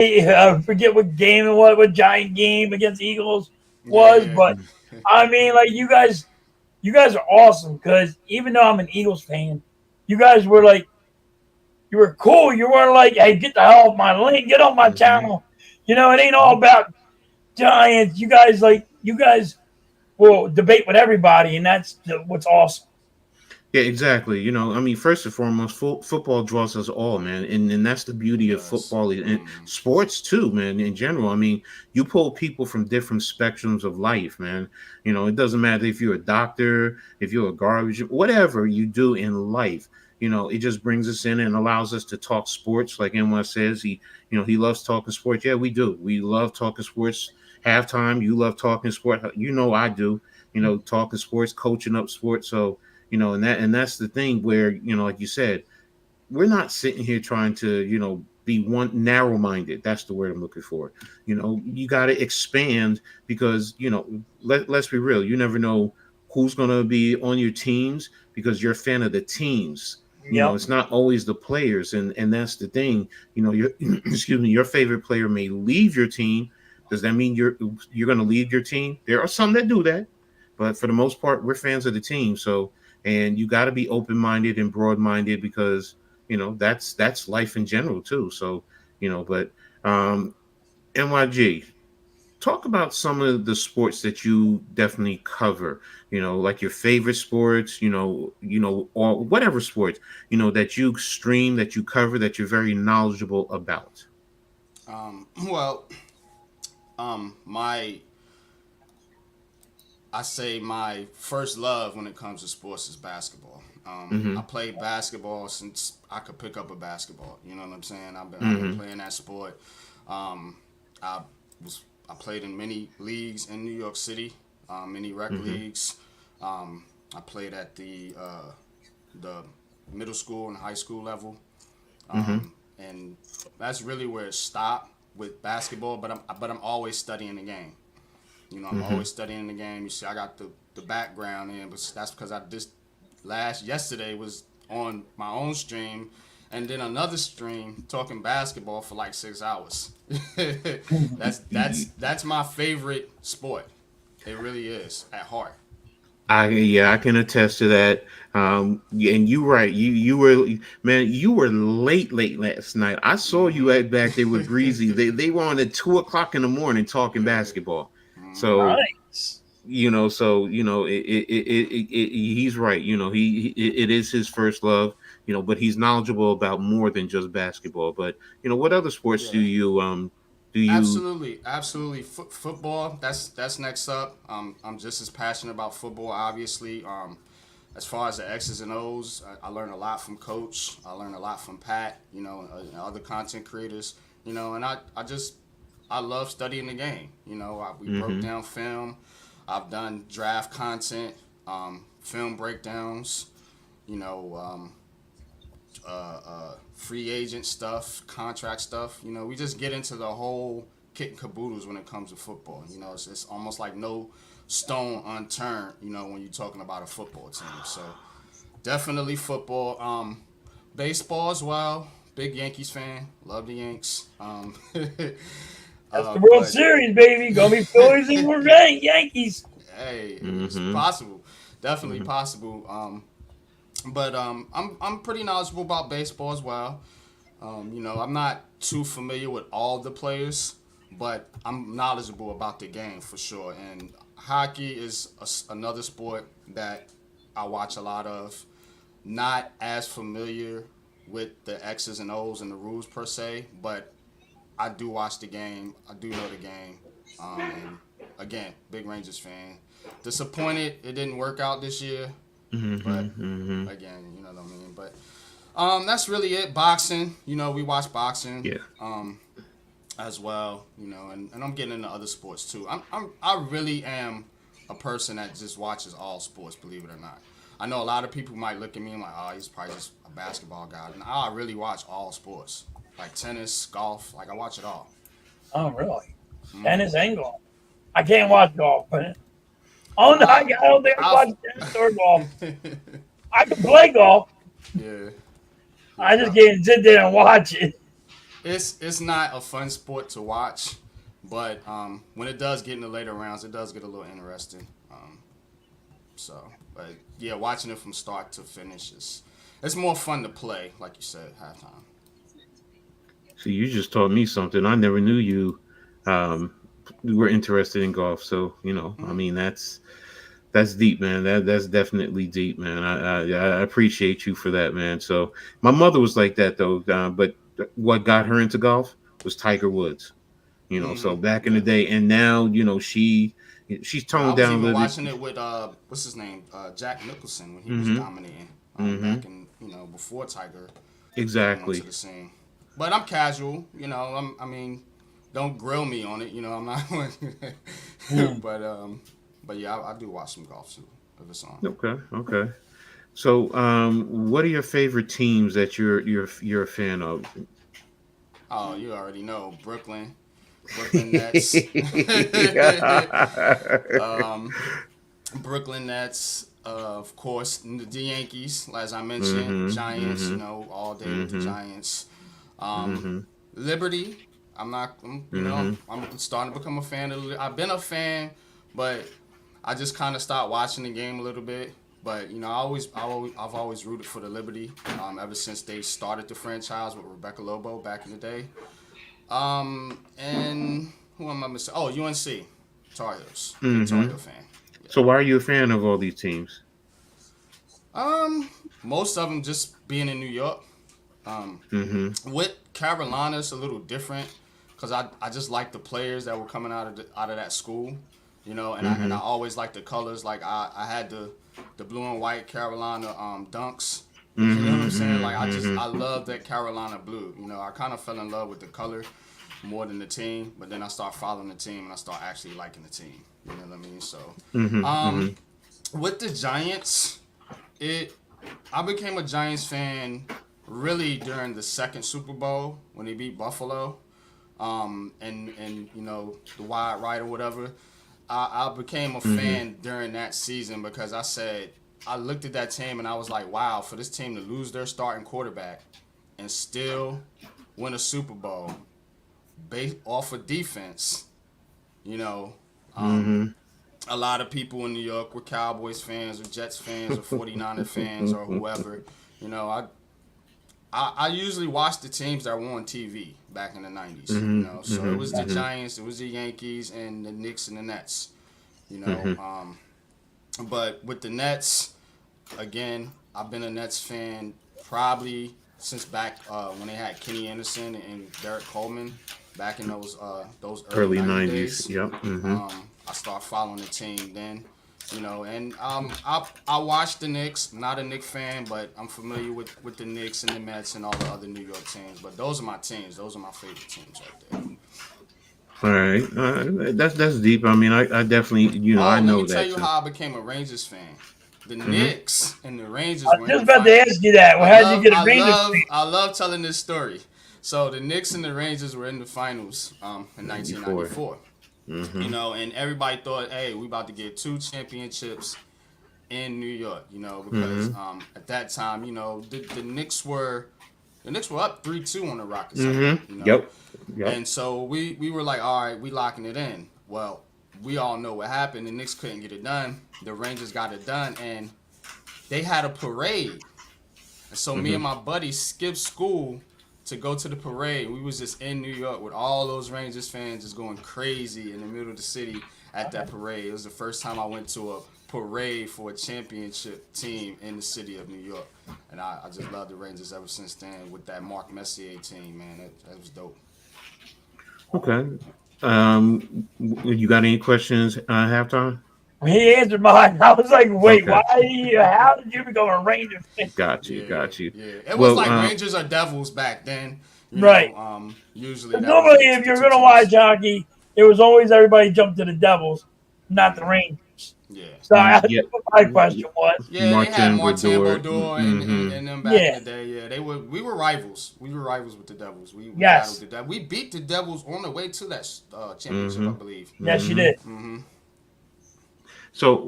I forget what game it was, what giant game against Eagles Yeah, was, yeah. but I mean, like you guys are awesome because even though I'm an Eagles fan, you guys were like you were cool. You weren't like, hey, get the hell off my lane, get off my Mm-hmm. channel. You know, it ain't all about Giants. You guys will debate with everybody, and what's awesome. Yeah, exactly. I mean, first and foremost, football draws us all, man, and that's the It beauty of does. football and Mm-hmm. sports too, man. In general, I mean, you pull people from different spectrums of life, man. It doesn't matter if you're a doctor, if you're a garbage, whatever you do in life. It just brings us in and allows us to talk sports. Like NY says, he loves talking sports. Yeah, we do. We love talking sports. Halftime, you love talking sport. I do. Talking sports, coaching up sports. So and that's the thing where like you said, we're not sitting here trying to be one narrow minded. That's the word I'm looking for. You got to expand because let's be real, you never know who's going to be on your teams because you're a fan of the teams. Yep. It's not always the players, and that's the thing. Your excuse me, your favorite player may leave your team. Does that mean you're going to leave your team? There are some that do that, but for the most part, we're fans of the team. So, and you got to be open minded and broad minded because that's life in general too. So, but NYG, talk about some of the sports that you definitely cover. Like your favorite sports. Or whatever sports that you stream, that you cover, that you're very knowledgeable about. Well, my I say my first love when it comes to sports is basketball. I Mm-hmm. played basketball since I could pick up a basketball. You know what I'm saying? I've been Mm-hmm. playing that sport. Um, I I played in many leagues in New York City, many rec Mm-hmm. leagues. I played at the middle school and high school level, Mm-hmm. and that's really where it stopped with basketball. But I'm always studying the game. I'm Mm-hmm. always studying the game. You see, I got the background in, but that's because I just yesterday was on my own stream, and then another stream talking basketball for like 6 hours. That's my favorite sport. It really is at heart. I can attest to that. And you right. You were, man. You were late last night. I saw you Hmm. at back there with Breezy. They were on at 2 o'clock in the morning talking Yeah. basketball. Hmm. So Nice. he's right. It is his first love. But he's knowledgeable about more than just basketball. But what other sports Yeah. do you? Absolutely, absolutely. Football. That's next up. I'm just as passionate about football. Obviously. As far as the X's and O's, I learned a lot from Coach. I learned a lot from Pat. And other content creators. And I love studying the game. We broke Mm-hmm. down film. I've done draft content, film breakdowns. You know, free agent stuff, contract stuff. We just get into the whole kit and caboodles when it comes to football. It's almost like no stone unturned. When you're talking about a football team. So definitely football. Baseball as well. Big Yankees fan. Love the Yanks. That's the World But Series, baby. Gonna be Phillies and we're right, Yankees. hey, it's Mm-hmm. possible. Definitely Mm-hmm. possible. But I'm pretty knowledgeable about baseball as well. I'm not too familiar with all the players, but I'm knowledgeable about the game for sure. And hockey is another sport that I watch a lot of. Not as familiar with the X's and O's and the rules per se, but I do watch the game. I do know the game. And again, big Rangers fan. Disappointed it didn't work out this year, Mm-hmm. but Mm-hmm. again, you know what I mean. But that's really it. Boxing, we watch boxing Yeah. as well, and I'm getting into other sports too. I really am a person that just watches all sports, believe it or not. I know a lot of people might look at me and like, oh, he's probably just a basketball guy. And I really watch all sports, like tennis, golf, like I watch it all. Oh, really? Hmm. Tennis and golf. I can't watch golf, but oh no, I I, don't think I can I've, watch tennis or golf. I can play golf. yeah, I yeah. just can't sit there and watch it. it's not a fun sport to watch, but when it does get in the later rounds, it does get a little interesting. But yeah, watching it from start to finish is it's more fun to play, like you said, halftime. See, you just taught me something. I never knew um, you were interested in golf. So, I Mm-hmm. mean, that's deep, man. That's definitely deep, man. I appreciate you for that, man. So, my mother was like that though. But what got her into golf was Tiger Woods. So Mm-hmm. back in the Yeah. day, and now, she's Yeah, I toned was down a even little bit. watching it with what's his name, Jack Nicholson when he was Mm-hmm. dominating Mm-hmm. back in before Tiger came onto Exactly. the scene. But I'm casual, I mean, don't grill me on it, I'm not. Hmm. but yeah, I do watch some golf too if it's on. Okay. Okay. So, what are your favorite teams that you're a fan of? Oh, you already know Brooklyn Nets. um, Brooklyn Nets, of course, the Yankees, as I mentioned, Mm-hmm. Giants, Mm-hmm. all day with the Mm-hmm. Giants. Um, Mm-hmm. Liberty, I'm not, Mm-hmm. I'm starting to become a fan of. I've been a fan, but I just kind of stopped watching the game a little bit. But I've always rooted for the Liberty. Ever since they started the franchise with Rebecca Lobo back in the day. And who am I missing? Oh, UNC, Tar Heels. Big Tar Mm-hmm. Heel fan. Yeah. So, why are you a fan of all these teams? Um, Most of them just being in New York. Um, Mm-hmm. with Carolina, it's a little different because I just like the players that were coming out of that school, and I Mm-hmm. always like the colors. Like I had the blue and white Carolina dunks. You know what I'm saying? Like Mm-hmm. I love that Carolina blue. I kind of fell in love with the color more than the team, but then I start following the team and I start actually liking the team. You know what I mean? So, Mm-hmm. Mm-hmm. um, with the Giants, it I became a Giants fan really during the second Super Bowl when they beat Buffalo. And the Wide Right or whatever. I became a Mm-hmm. fan during that season because I looked at that team and I was like, wow, for this team to lose their starting quarterback and still win a Super Bowl based off of defense, you know, um, Mm-hmm. a lot of people in New York were Cowboys fans or Jets fans or 49er fans or whoever. You know, I usually watched the teams that were on TV back in the 90s, Mm-hmm. so it was the Mm-hmm. Giants, it was the Yankees, and the Knicks and the Nets, you know. Mm-hmm. But with the Nets, again, I've been a Nets fan probably since back when they had Kenny Anderson and Derek Coleman back in those early Early 90 '90s. days. Yep. Mm-hmm. I started following the team then, and I watched the Knicks. I'm not a Knicks fan, but I'm familiar with the Knicks and the Mets and all the other New York teams. But those are my teams. Those are my favorite teams right there. All right. That's deep. I mean, I definitely, I Oh, let me know tell that you too. how I became a Rangers fan. The Mm-hmm. Knicks and the Rangers I were was in just the about to finals. ask you that. Well, how did you get a Rangers fan? I love telling this story. So the Knicks and the Rangers were in the finals in '94. 1994. Mm-hmm. And everybody thought, hey, we about to get 2 championships in New York. Because Mm-hmm. at that time, the Knicks were up 3-2 on the Rockets, I think. Mm-hmm. Yep. Yep. And so we were like, all right, we locking it in. Well, we all know what happened. The Knicks couldn't get it done. The Rangers got it done, and they had a parade. And so me and Mm-hmm. my buddy skipped school to go to the parade. We was just in New York with all those Rangers fans just going crazy in the middle of the city at that parade. It was the first time I went to a parade for a championship team in the city of New York. And I just love the Rangers ever since then with that Mark Messier team, man. That was dope. Okay. You got any questions? Halftime. He answered mine. I was like, wait, Okay. why? How did you become a Rangers fan? Got you. Yeah, Got you. yeah. It was Well, like Rangers or Devils back then. Right. Usually But that was normally, the if you're two going to teams. watch hockey, it was always everybody jumped to the Devils, not the Rangers. Yeah. So that's Yeah. what my question was. Yeah, they had Martin Brodeur. Brodeur Mm-hmm. and them back Yeah. in the day. Yeah, we were rivals. We were rivals with the Devils. We Yes. battled the Devils. We beat the Devils on the way to that championship, Mm-hmm. I believe. Yes, you Mm-hmm. did. Mm-hmm. So,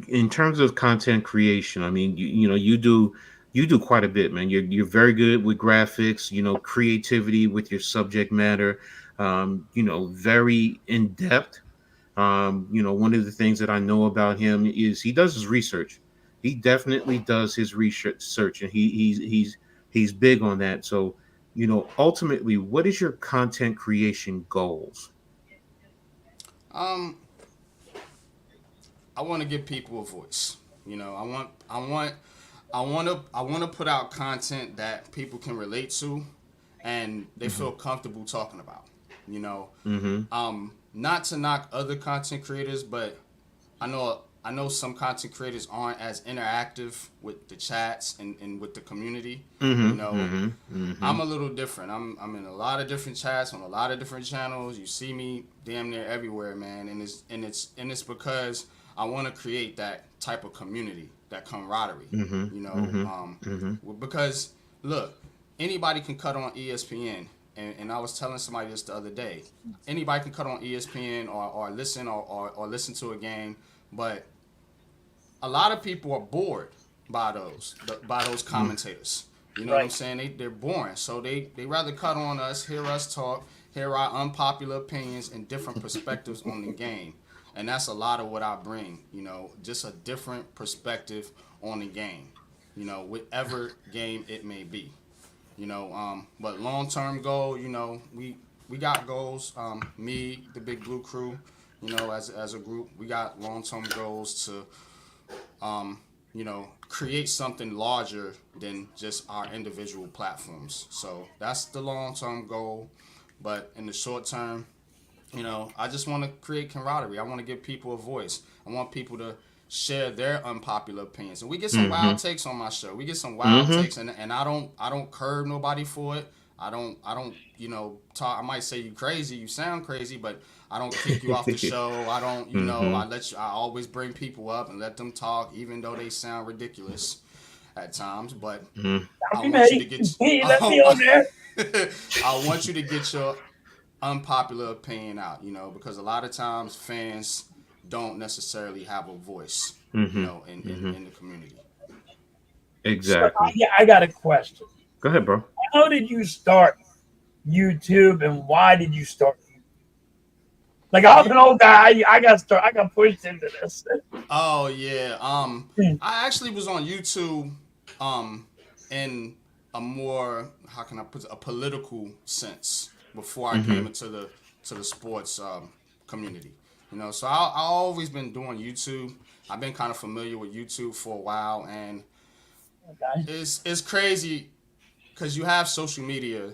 in terms of content creation, I mean, you do you do quite a bit, man. You're very good with graphics, creativity with your subject matter, very in depth. One of the things that I know about him is he does his research. He definitely does his research, and he's big on that. So, ultimately, what is your content creation goals? Um, I want to give people a voice. I want to put out content that people can relate to, and they Mm-hmm. feel comfortable talking about. You know, Mm-hmm. not to knock other content creators, but I know some content creators aren't as interactive with the chats and with the community. You Mm-hmm. know, Mm-hmm. Mm-hmm. I'm a little different. I'm in a lot of different chats on a lot of different channels. You see me damn near everywhere, man, and it's because I want to create that type of community, that camaraderie. Mm-hmm. You know, Mm-hmm. Mm-hmm. because look, anybody can cut on ESPN, and I was telling somebody this the other day. Anybody can cut on ESPN or listen or listen to a game, but a lot of people are bored by those commentators. You know what I'm Right. saying? They're boring, so they rather cut on us, hear us talk, hear our unpopular opinions and different perspectives on the game, and that's a lot of what I bring. Just a different perspective on the game. Whatever game it may be. But long term goal, we got goals. Me, the Big Blue Crew, as a group, we got long term goals to create something larger than just our individual platforms. So that's the long term goal. But in the short term, I just want to create camaraderie. I want to give people a voice. I want people to share their unpopular opinions. And we get some Mm-hmm. wild takes on my show. We get some wild Mm-hmm. takes, and I don't curb nobody for it. I don't talk. I might say you crazy, you sound crazy, but I don't kick you off the show. I don't Mm-hmm. I let you. I always bring people up and let them talk, even though they sound ridiculous at times. But I Copy want you to mate. get. He let me on there. I want you to get your unpopular opinion out, because a lot of times fans don't necessarily have a voice, Mm-hmm. Mm-hmm. in the community. So Exactly. I got a question. Go ahead, bro. How did you start YouTube, and why did you start? Like I'm You, an old guy. I got start. I got pushed into this. oh yeah, I actually was on YouTube, um, in a more, how can I put it, a political sense before I Mm-hmm. came into the sports community. So I always been doing YouTube. I've been kind of familiar with YouTube for a while, and Okay. it's crazy because you have social media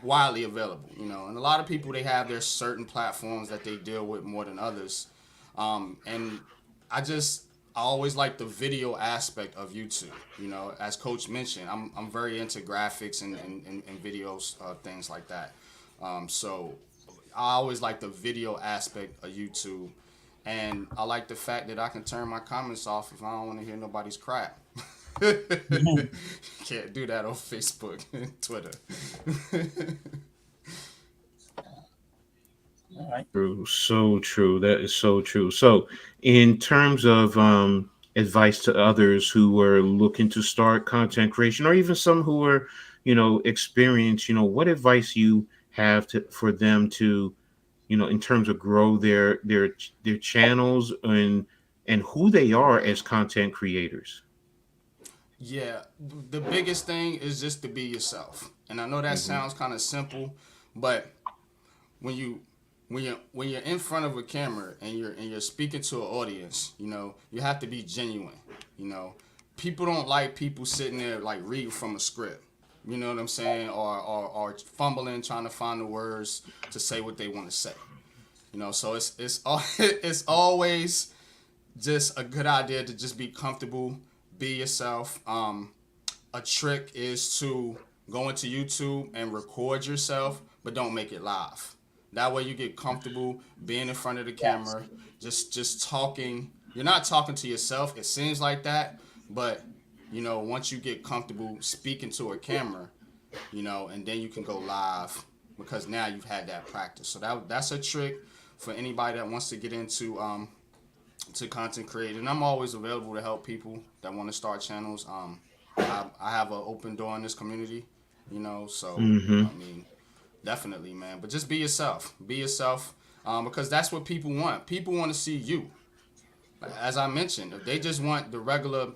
widely available, and a lot of people, they have their certain platforms that they deal with more than others, and I just I always like the video aspect of YouTube. As Coach mentioned, I'm very into graphics and videos, things like that. So I always like the video aspect of YouTube, and I like the fact that I can turn my comments off if I don't want to hear nobody's crap. Can't do that on Facebook and Twitter. All right. True. So true. That is so true. So, in terms of advice to others who are looking to start content creation, or even some who are, experienced, what advice you have for them to, in terms of grow their channels and who they are as content creators. Yeah, the biggest thing is just to be yourself. And I know that Mm-hmm. sounds kind of simple, but when you when you're in front of a camera and you're speaking to an audience, you have to be genuine. You know, People don't like people sitting there like reading from a script. You know what I'm saying? Or fumbling trying to find the words to say what they want to say. So it's always just a good idea to just be comfortable, be yourself. A trick is to go into YouTube and record yourself, but don't make it live. That way you get comfortable being in front of the Yes. camera, just talking. You're not talking to yourself. It seems like that, but once you get comfortable speaking to a camera, and then you can go live because now you've had that practice. So that's a trick for anybody that wants to get into to content creating. I'm always available to help people that want to start channels. I have an open door in this community, you know. So Mm-hmm. I mean, definitely, man. But just be yourself. Be yourself, because that's what people want. People want to see you. Like, as I mentioned, if they just want the regular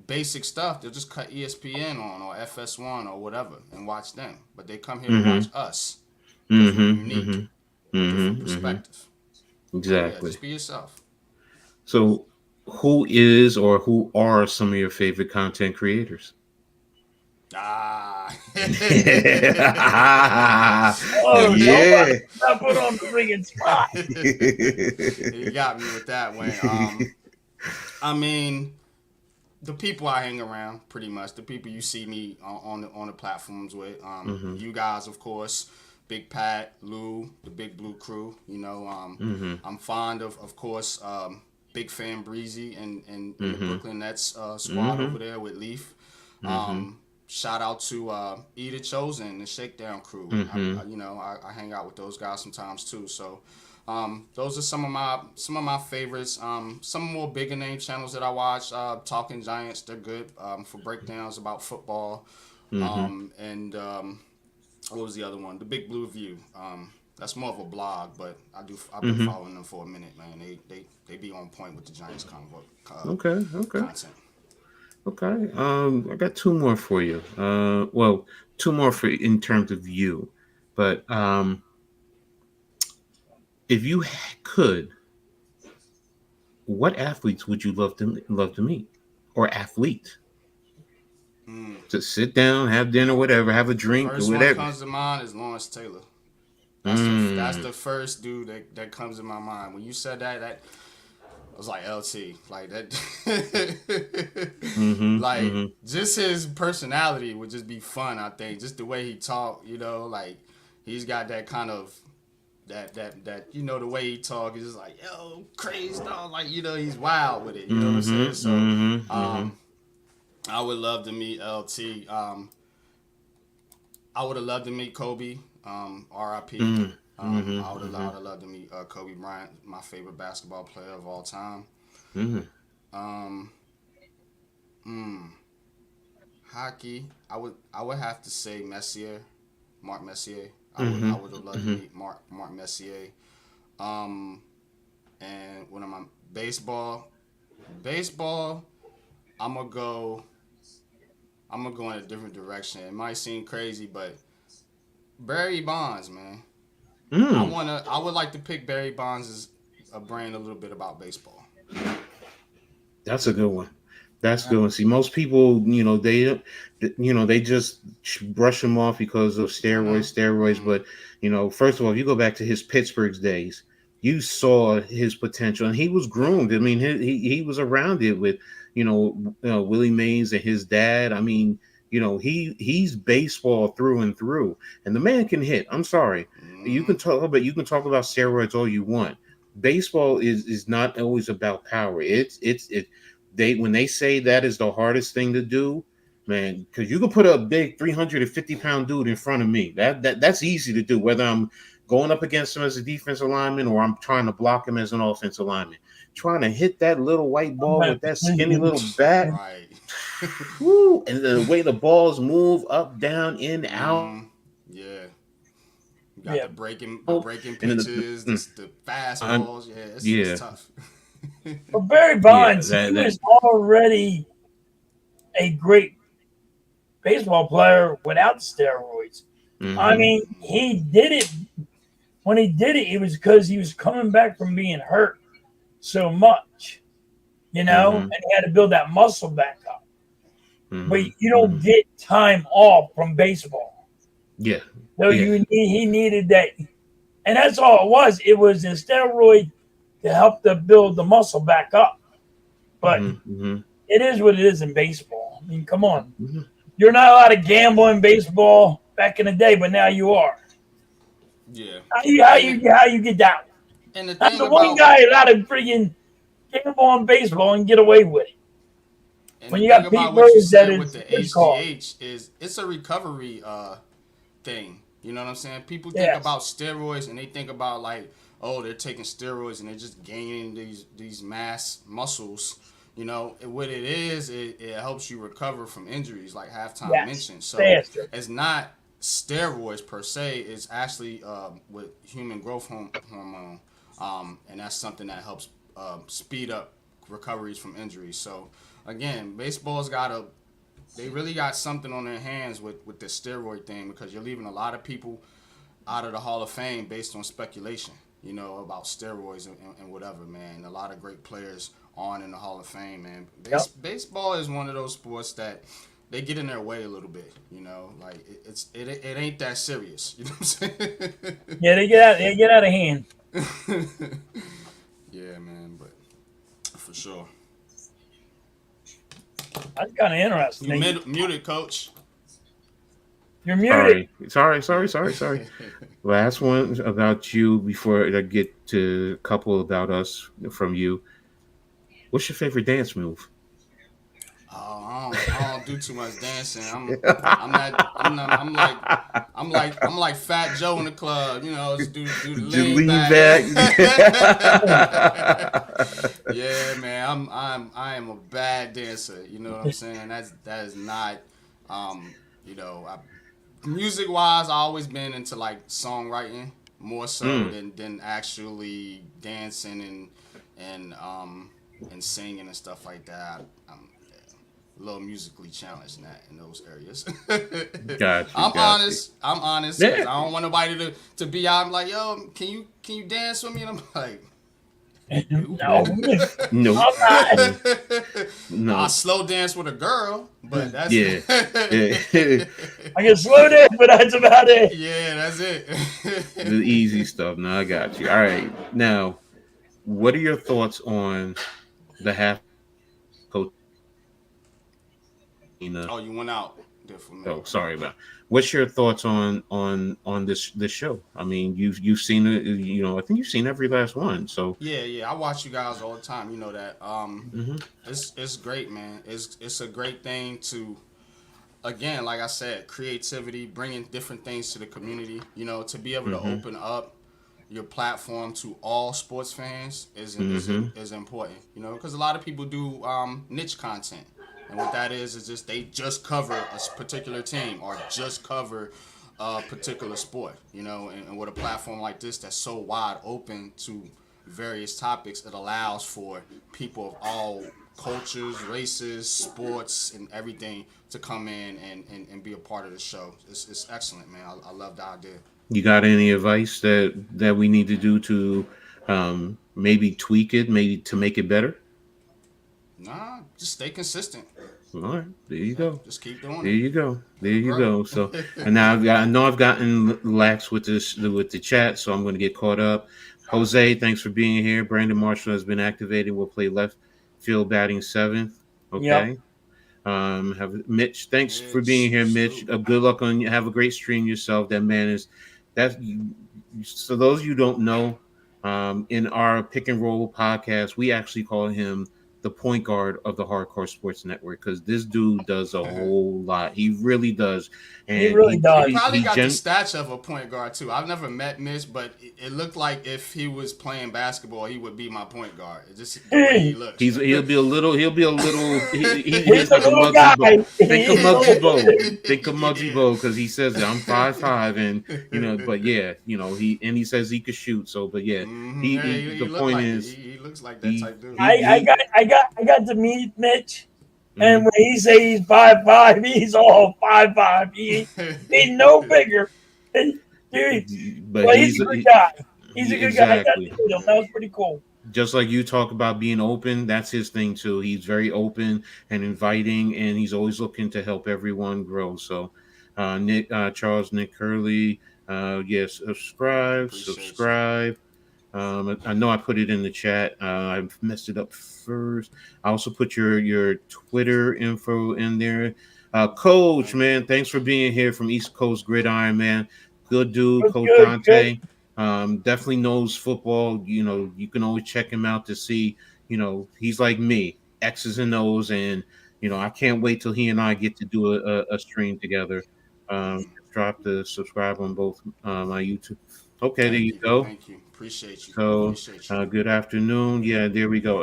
basic stuff, they'll just cut ESPN on or FS1 or whatever and watch them. But they come here to Mm-hmm. watch us because we're Mm-hmm. unique, Mm-hmm. different Mm-hmm. perspective. Mm-hmm. So yeah, Exactly. just be yourself. So, who is or who are some of your favorite content creators? Ah, Oh, Yeah. somebody got put on the friggin' spot. you got me with that one. I mean, the people I hang around, pretty much the people you see me on the platforms with. Mm-hmm. You guys, of course, Big Pat, Lou, the Big Blue Crew. You know, Mm-hmm. I'm fond of course, big fan Breezy and the Mm-hmm. Brooklyn Nets squad Mm-hmm. over there with Leaf. Mm-hmm. Shout out to Eda Chosen, the Shakedown crew. Mm-hmm. I hang out with those guys sometimes too. So those are some of my favorites. Some more bigger name channels that I watch. Talking Giants, they're good for breakdowns about football. Mm-hmm. And what was the other one? The Big Blue View. That's more of a blog, but I've been Mm-hmm. following them for a minute, man. They be on point with the Giants Okay. Okay. content. Okay. I got two more for you. Well, two more for in terms of you, but if you could, what athletes would you love to meet, or athlete? Mm. Just sit down, have dinner, whatever, have a drink, or First one whatever. comes to mind is Lawrence Taylor. That's Mm. the first dude that comes in my mind. When you said that I was like LT, like that, Mm-hmm. like Mm-hmm. just his personality would just be fun. I think just the way he talk, like he's got that kind of that the way he talk is just like yo crazy dog, like he's wild with it. You know what I'm saying? Mm-hmm. So Mm-hmm. Mm-hmm. I would love to meet LT. I would have loved to meet Kobe. R.I.P. Mm-hmm. I would have Mm-hmm. loved to meet Kobe Bryant, my favorite basketball player of all time. Mm-hmm. Um, mm, Hockey, I would have to say Messier, Mark Messier. Mm-hmm. I would have loved to meet Mark Messier. Um, and when I'm on baseball, I'm gonna go. I'm gonna go in a different direction. It might seem crazy, but Barry Bonds, man. Mm. I would like to pick Barry Bonds' brain a little bit about baseball. That's a good one. That's a good one. See, most people, they just brush him off because of Mm-hmm. steroids. Mm-hmm. But first of all, if you go back to his Pittsburgh's days, you saw his potential, and he was groomed. I mean, he was around it with, Willie Mays and his dad. I mean, he's baseball through and through, and the man can hit. I'm sorry, Mm-hmm. you can talk about steroids all you want. Baseball is not always about power. It they when they say that is the hardest thing to do, man, because you can put a big 350-pound dude in front of me. That's easy to do, whether I'm going up against him as a defensive lineman or I'm trying to block him as an offensive lineman. Trying to hit that little white ball with that skinny little bat, Right. whoo, and the way the balls move up, down, in, out, Mm-hmm. Yeah. You got Yeah. the breaking and then pitches, the fast I'm- balls. Yeah, it's yeah, tough. But Barry yeah, Bonds, he that. was already a great baseball player without steroids. I Mm-hmm, mean, he did it. When he did it, it was because he was coming back from being hurt so much, mm-hmm, and he had to build that muscle back up. But mm-hmm, you mm-hmm. don't get time off from baseball. Yeah, So yeah. he needed that, and that's all it was. It was a steroid to help to build the muscle back up. But Mm-hmm, it is what it is in baseball. I mean, come on. mm-hmm. You're not allowed to gamble in baseball back in the day, but now you are. Yeah. How you get that? And the That's thing the one about guy allowed to freaking gamble on baseball and get away with it. and When the you thing got Pete about what you Rose, that said with is the his call. HGH is it's a recovery thing. You know what I'm saying? People think Yes. about steroids and they think about like, oh, they're taking steroids and they're just gaining these mass muscles. What it is, it helps you recover from injuries, like halftime Yes, mentioned. So faster. it's not steroids per se. It's actually with human growth hormone, and that's something that helps speed up recoveries from injuries. So again, baseball's got a they really got something on their hands with the steroid thing, because you're leaving a lot of people out of the Hall of Fame based on speculation, about steroids and whatever, man. A lot of great players on in the Hall of Fame, man. Yep. Baseball is one of those sports that they get in their way a little bit, like it ain't that serious, you know what I'm saying? Yeah, they get out of hand. Yeah, man, but for sure. That's kind of interesting. Muted, coach. You're muted. Sorry. Last one about you before I get to a couple about us from you. What's your favorite dance move? Oh, I don't do too much dancing. I'm like Fat Joe in the club. Just do the Just lean lean back. back. Yeah, man. I am a bad dancer. You know what I'm saying? That is not. Um, music wise, I always been into like songwriting more so than actually dancing and singing and stuff like that. I'm a little musically challenged in those areas. Gotcha. I'm honest. I'm honest. 'Cause Yeah. I don't want nobody to be out. I'm like, yo, can you dance with me? And I'm like, No, No. I'm not. No. I slow dance with a girl, but that's Yeah. Yeah. I can slow down, but that's about it. Yeah, that's it. The easy stuff. No, I got you. All right. Now, what are your thoughts on the half coach? Oh, you went out there for me. Oh, sorry about. What's your thoughts on this show? I mean, you've seen it. I think you've seen every last one. So Yeah. I watch you guys all the time. You know that. hmm It's great, man. It's a great thing to, again, like I said, creativity, bringing different things to the community. To be able to open up your platform to all sports fans is important. Because a lot of people do niche content. And what that is just they just cover a particular team or just cover a particular sport, and with a platform like this that's so wide open to various topics, it allows for people of all cultures, races, sports, and everything to come in and be a part of the show. It's excellent, man. I love the idea. you got any advice that we need to do to maybe tweak it, maybe to make it better? Nah, just stay consistent. All right, there you go. Just keep doing There it. you go. There you Bro. go. So, and now I know I've gotten lax with the chat, so I'm going to get caught up. Jose, thanks for being here. Brandon Marshall has been activated. We'll play left field batting seventh. Okay. Yep. Have Mitch. Thanks for being here, Mitch. Salute. Good luck on you. Have a great stream yourself. That man is that's so. Those of you don't know, in our pick and roll podcast, we actually call him the point guard of the Hardcore Sports Network because this dude does a whole lot. He really does, and He really does. He probably got the stature of a point guard too. I've never met Mitch, but it looked like if he was playing basketball, he would be my point guard. It's just the way he looks. He'll be a little. He's He's a like a little Muggsy guy. Bogues. Think of He's Muggsy little. Bogues. Think of Muggsy Bogues because he says that I'm 5'5", and but yeah, he says he could shoot. So, but yeah, He the look point like is he looks like that type dude. I got to meet Mitch, and when he says he's 5'5", he's all 5'5". He's no bigger. Dude, but well, he's a good guy. He's a good guy. I got to exactly. meet him. That was pretty cool. Just like you talk about being open, that's his thing too. He's very open and inviting, and he's always looking to help everyone grow. So, Charles Nick Curley, yes, subscribe. I know I put it in the chat. I messed it up first. I also put your Twitter info in there. Coach, man, thanks for being here from East Coast Gridiron, man. Good dude, Good, Coach good, Dante. Definitely knows football. You can always check him out to see. He's like me, X's and O's, and I can't wait till he and I get to do a stream together. Drop the subscribe on both my YouTube. Okay, there you go. Thank you. Appreciate you. So, Appreciate you. good afternoon. Yeah, there we go.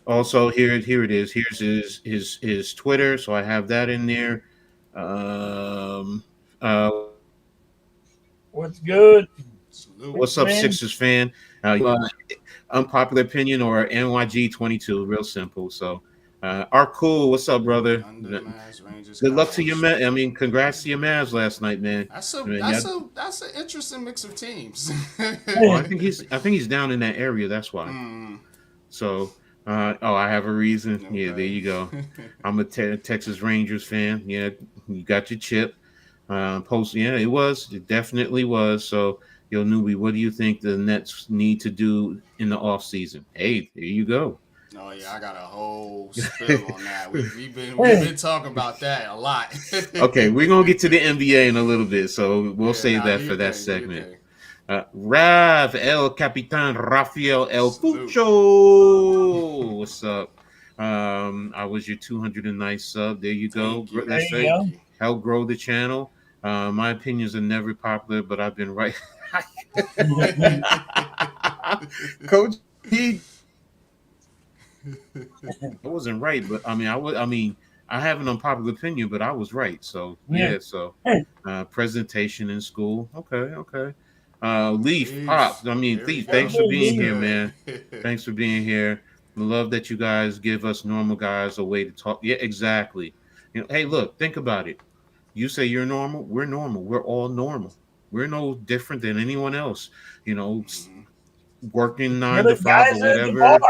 Also, here it is. Here's his Twitter. So I have that in there. What's up, Sixers fan? What's good? Salute. What's up, Man, Sixers fan? Unpopular opinion or NYG 22? Real simple. So, our cool. What's up, brother? Thunder, Mavs, Rangers, Good luck to your Cowboys. man. I mean, congrats to your Mavs last night, man. That's a I mean, that's a that's an interesting mix of teams. well, I think he's down in that area. That's why. Mm, So, I have a reason. Yeah, there okay. you go. I'm a Texas Rangers fan. Yeah, you got your chip. Yeah, it definitely was. So, yo, Newbie, what do you think the Nets need to do in the off season? Hey, there you go. Oh yeah, I got a whole spill on that. We've been talking about that a lot. Okay, we're gonna get to the NBA in a little bit, so we'll Yeah, save nah, that do for your that thing, do your segment. thing. Rav El Capitan Rafael El Salute. Pucho. What's up? I was your 209 sub. There you go. Thank you, there Let's you say thank go. you. help grow the channel. My opinions are never popular, but I've been right. Coach, I wasn't right, but I mean, I have an unpopular opinion, but I was right. So Yeah. yeah. So presentation in school. Okay, okay. Leaf Leaf. Pop. I mean, Here we Leaf. go. Thanks for What's being here, good? man. Thanks for being here. Love that you guys give us normal guys a way to talk. Yeah, exactly. Hey, look, think about it. You say you're normal. We're normal. We're all normal. We're no different than anyone else. You know, Mhm. working You're nine to the five or guys at the bar. whatever.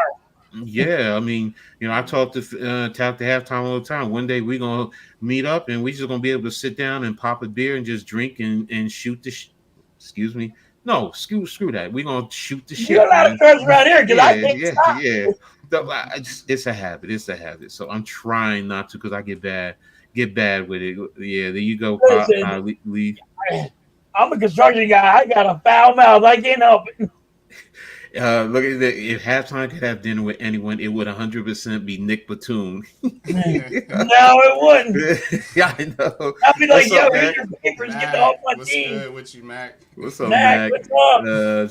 Yeah, I mean, I talk to halftime all the time. One day we're gonna meet up and we just gonna be able to sit down and pop a beer and just drink and shoot excuse me. No, screw that. We're gonna shoot the You're shit, allowed to man. curse around here because I Yeah, can't yeah, stop. yeah. It's a habit. It's a habit. So I'm trying not to because I get bad with it. Yeah, there you go, Pop. Listen, Lee. I'm a construction guy. I got a foul mouth. I can't help it. Look at that. If halftime could have dinner with anyone, it would 100% be Nick Batum. No, it wouldn't. Yeah, I know. I'd be like, What's yo, up, here's Mac? your papers. Get off Mac, my what's team. good with you, Mac? What's up, Mac, Mac? what's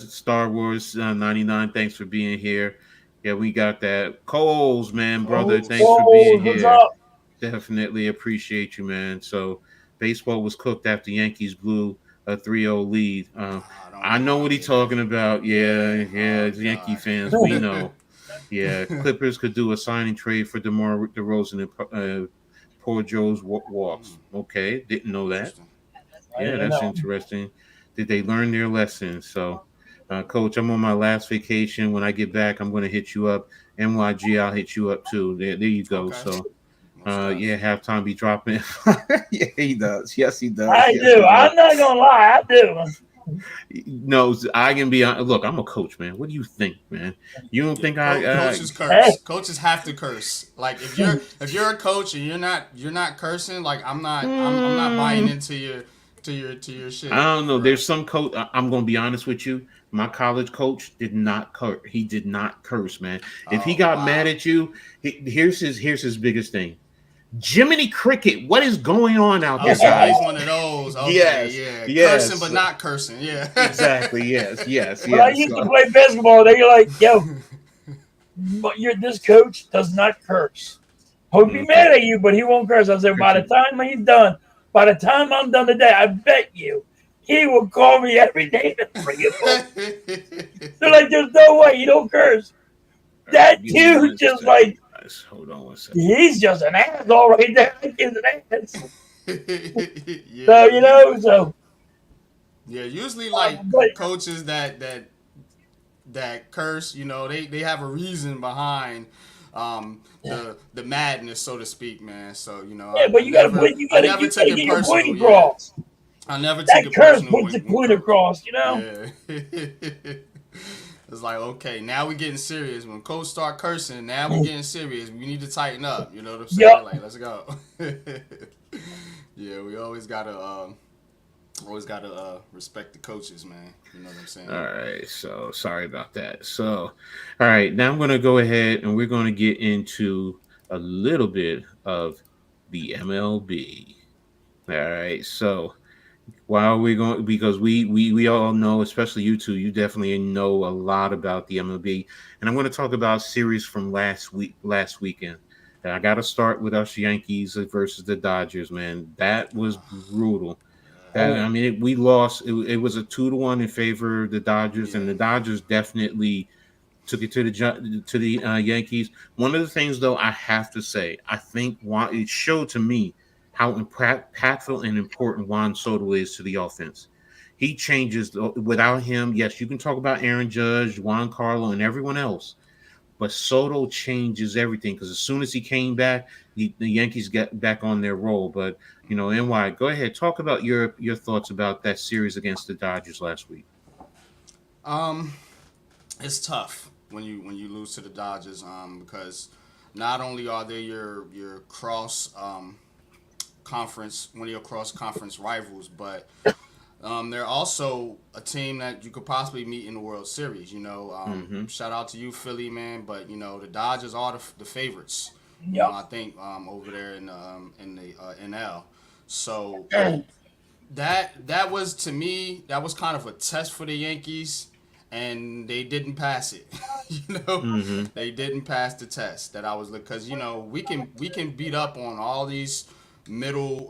up? Star Wars 99. Thanks for being here. Yeah, we got that. Coles, man, brother. Oh, Thanks Coles. for being what's here. up? Definitely appreciate you, man. So, baseball was cooked after Yankees blew a 3-0 lead. Don't I know what remind he's me of talking that. about. Yeah, yeah, Oh Yankee fans, we God. know. Yeah, Clippers could do a signing trade for DeMar DeRozan and poor Joe's walks. Okay, didn't know that. Interesting. I Yeah, didn't that's know. interesting. Did they learn their lesson? So, Coach, I'm on my last vacation. When I get back, I'm going to hit you up. NYG, I'll hit you up too. There you go. Okay. So, Most def. yeah, halftime be dropping. Yeah, he does. Yes, he does. I Yes, do. he does. I'm not gonna lie. I do. No, I can be on. Look, I'm a coach, man. What do you think, man? You don't Yeah, think coaches Hey, curse. Coaches have to curse. Like if you're a coach and you're not cursing, like I'm not buying Mm, into your I shit, don't know. bro. There's some coach. I'm going to be honest with you. My college coach did not curse. He did not curse, man. If he Oh got mad wow. at you, here's his biggest thing. Jiminy Cricket, what is going on out Oh, there, so guys? he's one of those. Okay, Yes, yeah, cursing yes, but not cursing. Yeah. exactly. Yes, yes, when I yes. used to So, play basketball, they were like, yo, but this coach does not curse. He'll be okay. mad at you, but he won't curse. I said, by the time he's done, by the time I'm done today, I bet you he will call me every day to bring it up. They're like, there's no way you don't curse. All right, That give me dude one just second, like, guys. Hold on one second. he's just an asshole right there. Like, he's an ass. So, Yeah. so, Yeah, usually like but coaches that curse, they have a reason behind the madness, so to speak, man. So yeah, but you gotta I never you took gotta it get your point personal. Yeah, across. I never took That it curse personal puts the when point coach. across, Yeah. It's like, okay, now we getting serious. When coach start cursing, now we getting serious. We need to tighten up. You know what I'm saying? Yup. Like, let's go. Yeah, we always gotta respect the coaches, man. You know what I'm saying? All right, so sorry about that. So, all right, now I'm going to go ahead and we're going to get into a little bit of the MLB. All right, so Why are we going? Because we all know, especially you two, you definitely know a lot about the MLB, and I'm going to talk about a series from last weekend. And I got to start with us Yankees versus the Dodgers. Man, that was brutal. That Oh, I mean, we lost. It was a 2-1 in favor of the Dodgers, and Yeah. the Dodgers definitely took it to the Yankees. One of the things, though, I have to say, I think it showed to me how impactful and important Juan Soto is to the offense. He changes without him. Yes, you can talk about Aaron Judge, Juan Carlo, and everyone else, but Soto changes everything because as soon as he came back, the Yankees get back on their roll. But NY, go ahead, talk about your thoughts about that series against the Dodgers last week. Um, it's tough when you lose to the Dodgers, because not only are they your cross conference, one of your cross conference rivals, but they're also a team that you could possibly meet in the World Series. Mm-hmm. Shout out to you, Philly, man. But the Dodgers are the favorites. yep. I think over there in the NL. So And that was, to me, that was kind of a test for the Yankees, and they didn't pass it. Mm-hmm. They didn't pass the test that I was, because we can beat up on all these middle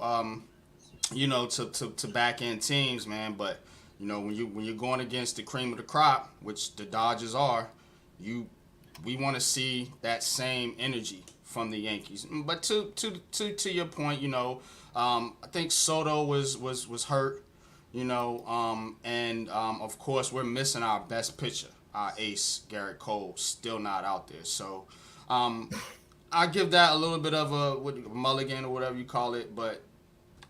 to back end teams, man. But when you're going against the cream of the crop, which the Dodgers are, you we want to see that same energy from the Yankees. But to your point, I think Soto was hurt, and of course we're missing our best pitcher, our ace Garrett Cole, still not out there. So I give that a little bit of a mulligan or whatever you call it, but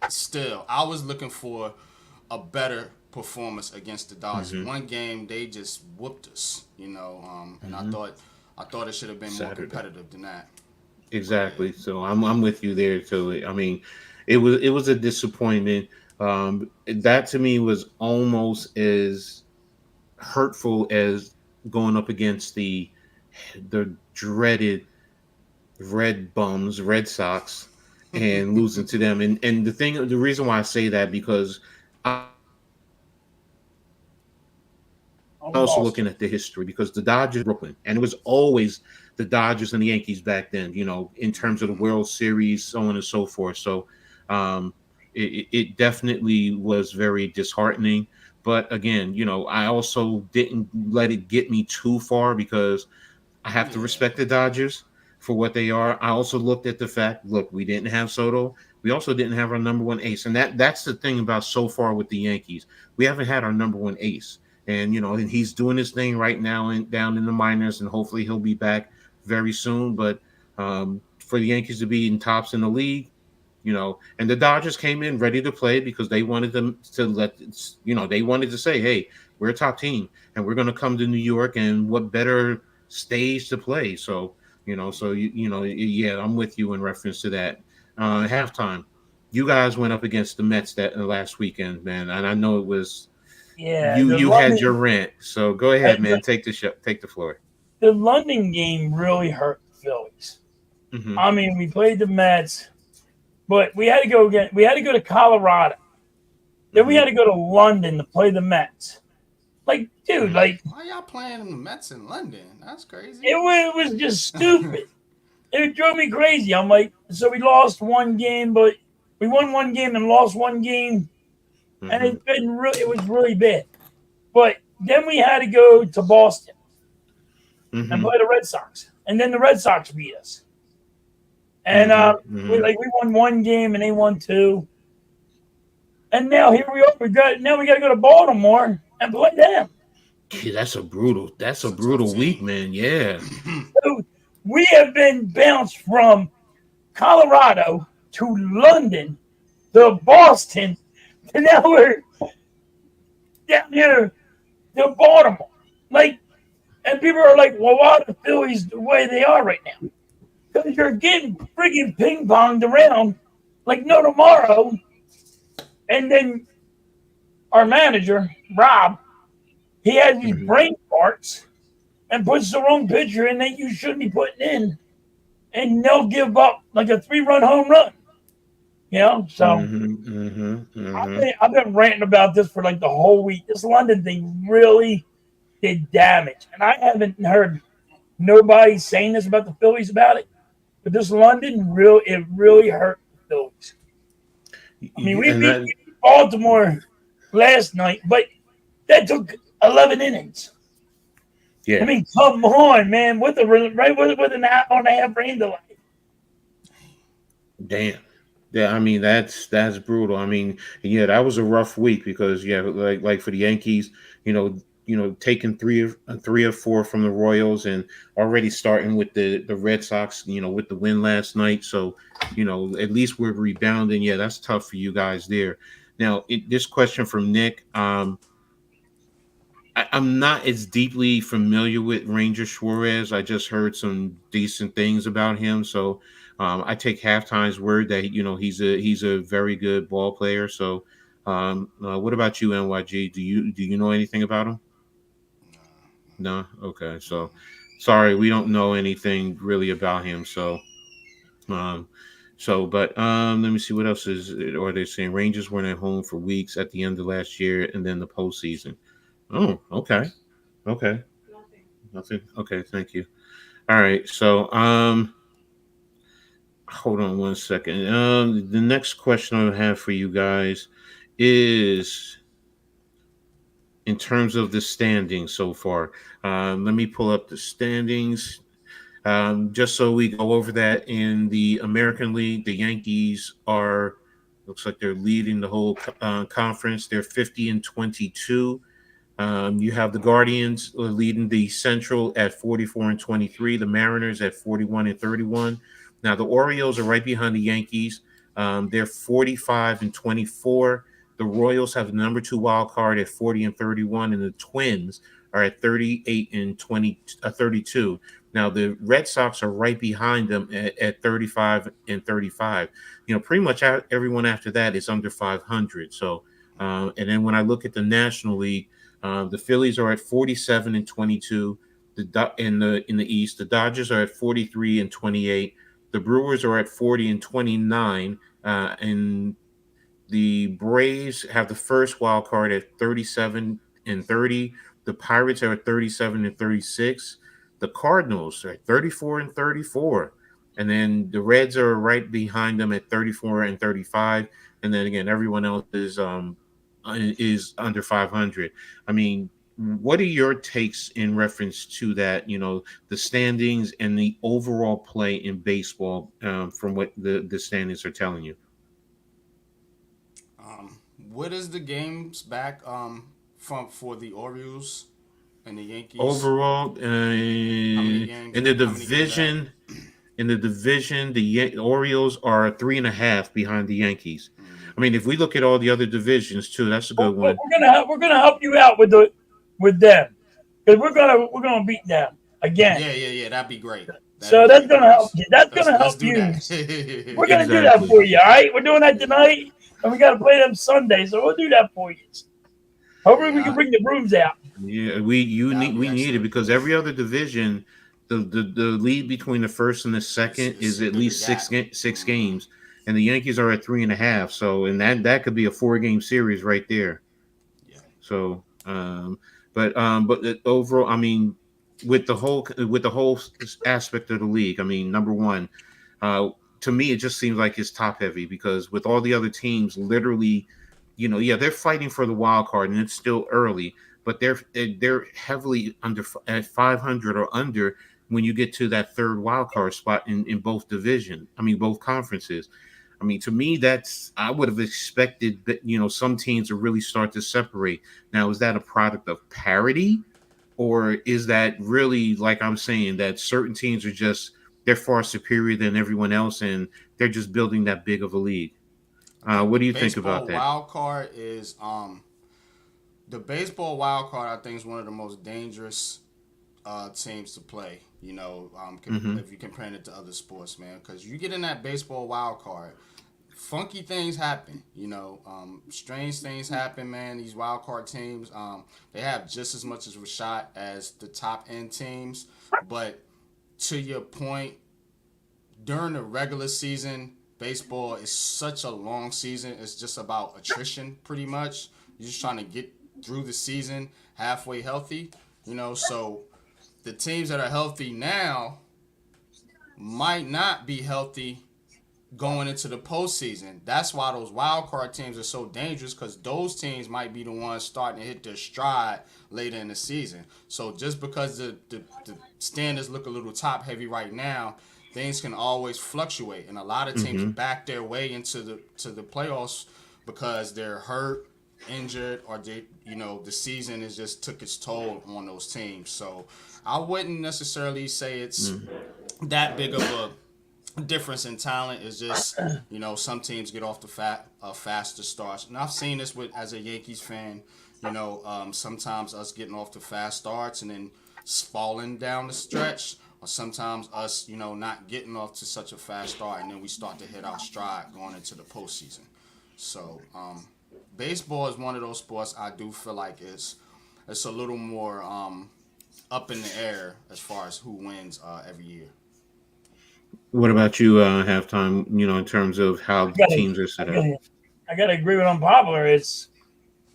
still, I was looking for a better performance against the Dodgers. Mm-hmm. One game they just whooped us, and Mm-hmm. I thought it should have been more Saturday. competitive than that. Yeah. Exactly. So I'm with you there too. I mean, it was a disappointment. That to me was almost as hurtful as going up against the dreaded Red Sox, and losing to them. And the reason why I say that, because I'm also lost. looking at the history, because the Dodgers Brooklyn, and it was always the Dodgers and the Yankees back then, in terms of the Hmm. World Series, so on and so forth. So um, it definitely was very disheartening. But again, I also didn't let it get me too far, because I have to Yeah. respect the Dodgers for what they are. I also looked at the fact, look, we didn't have Soto. We also didn't have our number one ace. And that's the thing about so far with the Yankees. We haven't had our number one ace. And and he's doing his thing right now down in the minors, and hopefully he'll be back very soon. But for the Yankees to be in tops in the league, and the Dodgers came in ready to play, because they wanted them to they wanted to say, hey, we're a top team and we're going to come to New York, and what better stage to play. So, yeah, I'm with you in reference to that. Halftime, you guys went up against the Mets that last weekend, man. And I know it was, Yeah, you had your rant. So go ahead, man. Take the floor. the London game really hurt the Phillies. Hmm. I mean, we played the Mets, but we had to go again. We had to go to Colorado. Then we Hmm. had to go to London to play the Mets. Like, dude, like Why y'all playing the Mets in London? That's crazy. it was just stupid. It drove me crazy. I'm like, so we lost one game, but we won one game and lost one game, and Hmm. it was really bad. But then we had to go to Boston and Hmm. play the Red Sox, and then the Red Sox beat us. And Hmm. we Hmm. we won one game and they won two, and now here we are. We got to go to Baltimore and play them. Yeah, that's It's a a tough brutal week, team. man. Yeah. So we have been bounced from Colorado to London to Boston, and now we're down here to Baltimore. Like, and people are like, "Well, why are the Phillies the way they are right now?" Because you're getting freaking ping ponged around like no tomorrow. And then our manager, Rob, he has these Hmm. brain farts and puts the wrong pitcher in that you shouldn't be putting in, and they'll give up like a 3-run home run. So Hmm. Hmm. Mm-hmm. I've been ranting about this for like the whole week. This London thing really did damage, and I haven't heard nobody saying this about the Phillies about it. But this London really hurt the Phillies. I mean, we And beat that, Baltimore last night, but that took 11 innings. I yeah, mean, come on, man! With the right with an hour and a half rain delay. damn. Yeah, I mean that's brutal. I mean, yeah, that was a rough week because yeah, like for the Yankees, taking three or four from the Royals and already starting with the Red Sox, with the win last night. So, at least we're rebounding. Yeah, that's tough for you guys there. Now, this question from Nick. I'm not as deeply familiar with Ranger Suarez. I just heard some decent things about him, so I take halftime's word that he's a very good ball player. So, what about you, NYG? Do you know anything about him? No. Okay. So, sorry, we don't know anything really about him. Um, but let me see what else are they saying? Rangers weren't at home for weeks at the end of last year, and then the postseason. Oh, okay. Okay. Nothing. Okay, thank you. All right. So, hold on one second. The next question I have for you guys is in terms of the standings so far. Let me pull up the standings. Just so we go over that in the American League, the Yankees are looks like they're leading the whole conference. They're 50-22. You have the Guardians leading the Central at 44-23. The Mariners at 41-31. Now the Orioles are right behind the Yankees. They're 45-24. The Royals have the number 2 wild card at 40-31, and the Twins are at 32. Now the Red Sox are right behind them at 35-35. Pretty much everyone after that is under 500. So, and then when I look at the National League. The Phillies are at 47-22. In the East, the Dodgers are at 43-28. The Brewers are at 40-29, and the Braves have the first wild card at 37-30. The Pirates are at 37-36. The Cardinals are at 34-34. And then the Reds are right behind them at 34-35. And then again, everyone else is under 500. I mean, what are your takes in reference to that? The standings and the overall play in baseball, from what the standings are telling you. What is the games back from for the Orioles and the Yankees? Overall, How many games? in the How many games back? division, the Orioles are 3.5 behind the Yankees. I mean, if we look at all the other divisions too, that's a good one. We're gonna help you out with them because we're gonna beat them again. Yeah. That'd be great. That'd So be that's great, gonna help boys. you. That's gonna Let's help do you. We're that. gonna do that Exactly. for you. All right, we're doing that tonight, and we gotta play them Sunday, so we'll do that for you. Hopefully, we can Yeah, bring the brooms out. Yeah, that'd be we need it excellent. because every other division, the lead between the first and the second It's is a at bigger least gap. six Hmm. games, and the Yankees are at 3.5. So, and that could be a 4-game series right there. Yeah. So, but overall, I mean, with the whole aspect of the league, I mean, number one, uh, to me, it just seems like it's top heavy because with all the other teams, literally, yeah, they're fighting for the wild card, and it's still early, but they're heavily under at 500 or under when you get to that third wild card spot in both division. I mean, both conferences. I mean, to me, I would have expected that some teams to really start to separate. Now, is that a product of parity, or is that really like I'm saying that certain teams are just they're far superior than everyone else, and they're just building that big of a league? I think What do you think about that? the baseball wild card. I think is one of the most dangerous teams to play. Hmm. If you compare it to other sports, man, because you get in that baseball wild card, funky things happen. Strange things happen, man. These wild card teams, they have just as much of a shot as the top end teams. But to your point, during the regular season, baseball is such a long season. It's just about attrition, pretty much. You're just trying to get through the season halfway healthy, So the teams that are healthy now might not be healthy going into the postseason. That's why those wild card teams are so dangerous, because those teams might be the ones starting to hit their stride later in the season. So just because the standards look a little top heavy right now, things can always fluctuate, and a lot of teams back their way into the playoffs because they're hurt, injured, or the season has just took its toll on those teams. So I wouldn't necessarily say it's that big of a difference in talent. Is just some teams get off the faster starts, and I've seen this as a Yankees fan. Sometimes us getting off the fast starts and then falling down the stretch, or sometimes us not getting off to such a fast start and then we start to hit our stride going into the postseason. So baseball is one of those sports I do feel like it's a little more up in the air as far as who wins every year. What about you, halftime? In terms of how the teams are set up. I gotta agree with unpopular. It's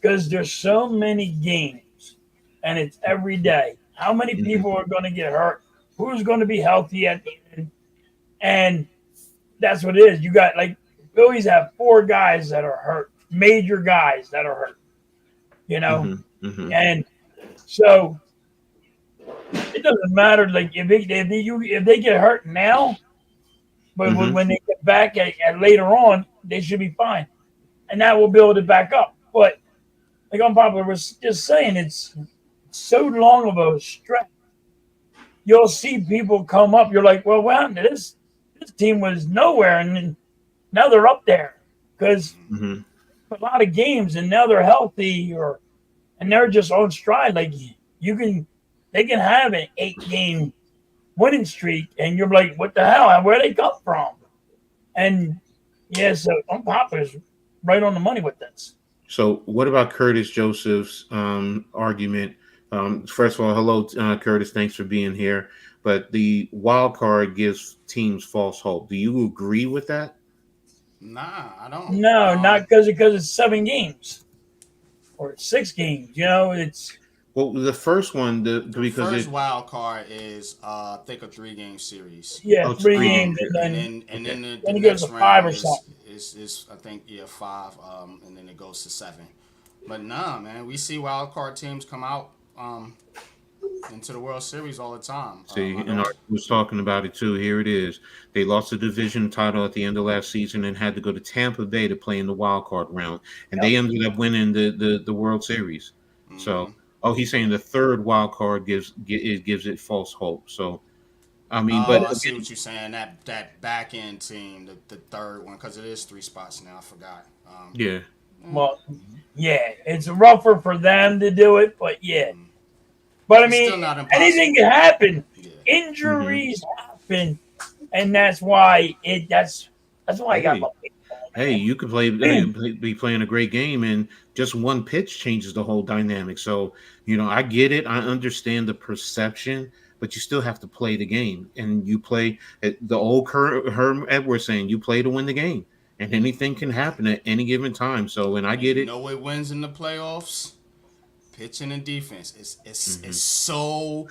because there's so many games, and it's every day. How many people are going to get hurt? Who's going to be healthy at the end? And that's what it is. You got Phillies have 4 guys that are hurt, major guys that are hurt. And so it doesn't matter. Like if they get hurt now, but when they get back at later on, they should be fine, and that will build it back up. But like unpopular was just saying, it's so long of a stretch. You'll see people come up. You're like, well, wow, this team was nowhere, and then now they're up there because a lot of games, and now they're healthy, and they're just on stride. Like they can have an 8-game winning streak, and you're like, what the hell? Where they come from? And so unpopular is right on the money with this. So what about Curtis Joseph's argument? First of all, hello, Curtis. Thanks for being here. But the wild card gives teams false hope. Do you agree with that? Nah, I don't. No, not because it's 7 games or 6 games. It's the first one. The first wild card is I think a 3-game series. Yeah, 3 games, and then the it goes to 5 or something. Is I think 5, and then it goes to 7. But nah, man, we see wild card teams come out into the World Series all the time. See, and Art was talking about it too. Here it is. They lost the division title at the end of last season and had to go to Tampa Bay to play in the wild card round, and they ended up winning the World Series. So, he's saying the third wild card gives it false hope. So, I mean, but I see what you're saying. That back end team, the third one, because it is 3 spots now. I forgot. Yeah. Well, yeah, it's rougher for them to do it, but yeah. But I mean, anything can happen. Yeah. Injuries happen, and that's why that's why I got my. Hey, you could be playing a great game, and just one pitch changes the whole dynamic. So, I get it. I understand the perception, but you still have to play the game. And you play, the old Herm Edwards saying, you play to win the game. And anything can happen at any given time. So, and I get it. It wins in the playoffs. Pitching and defense. It's so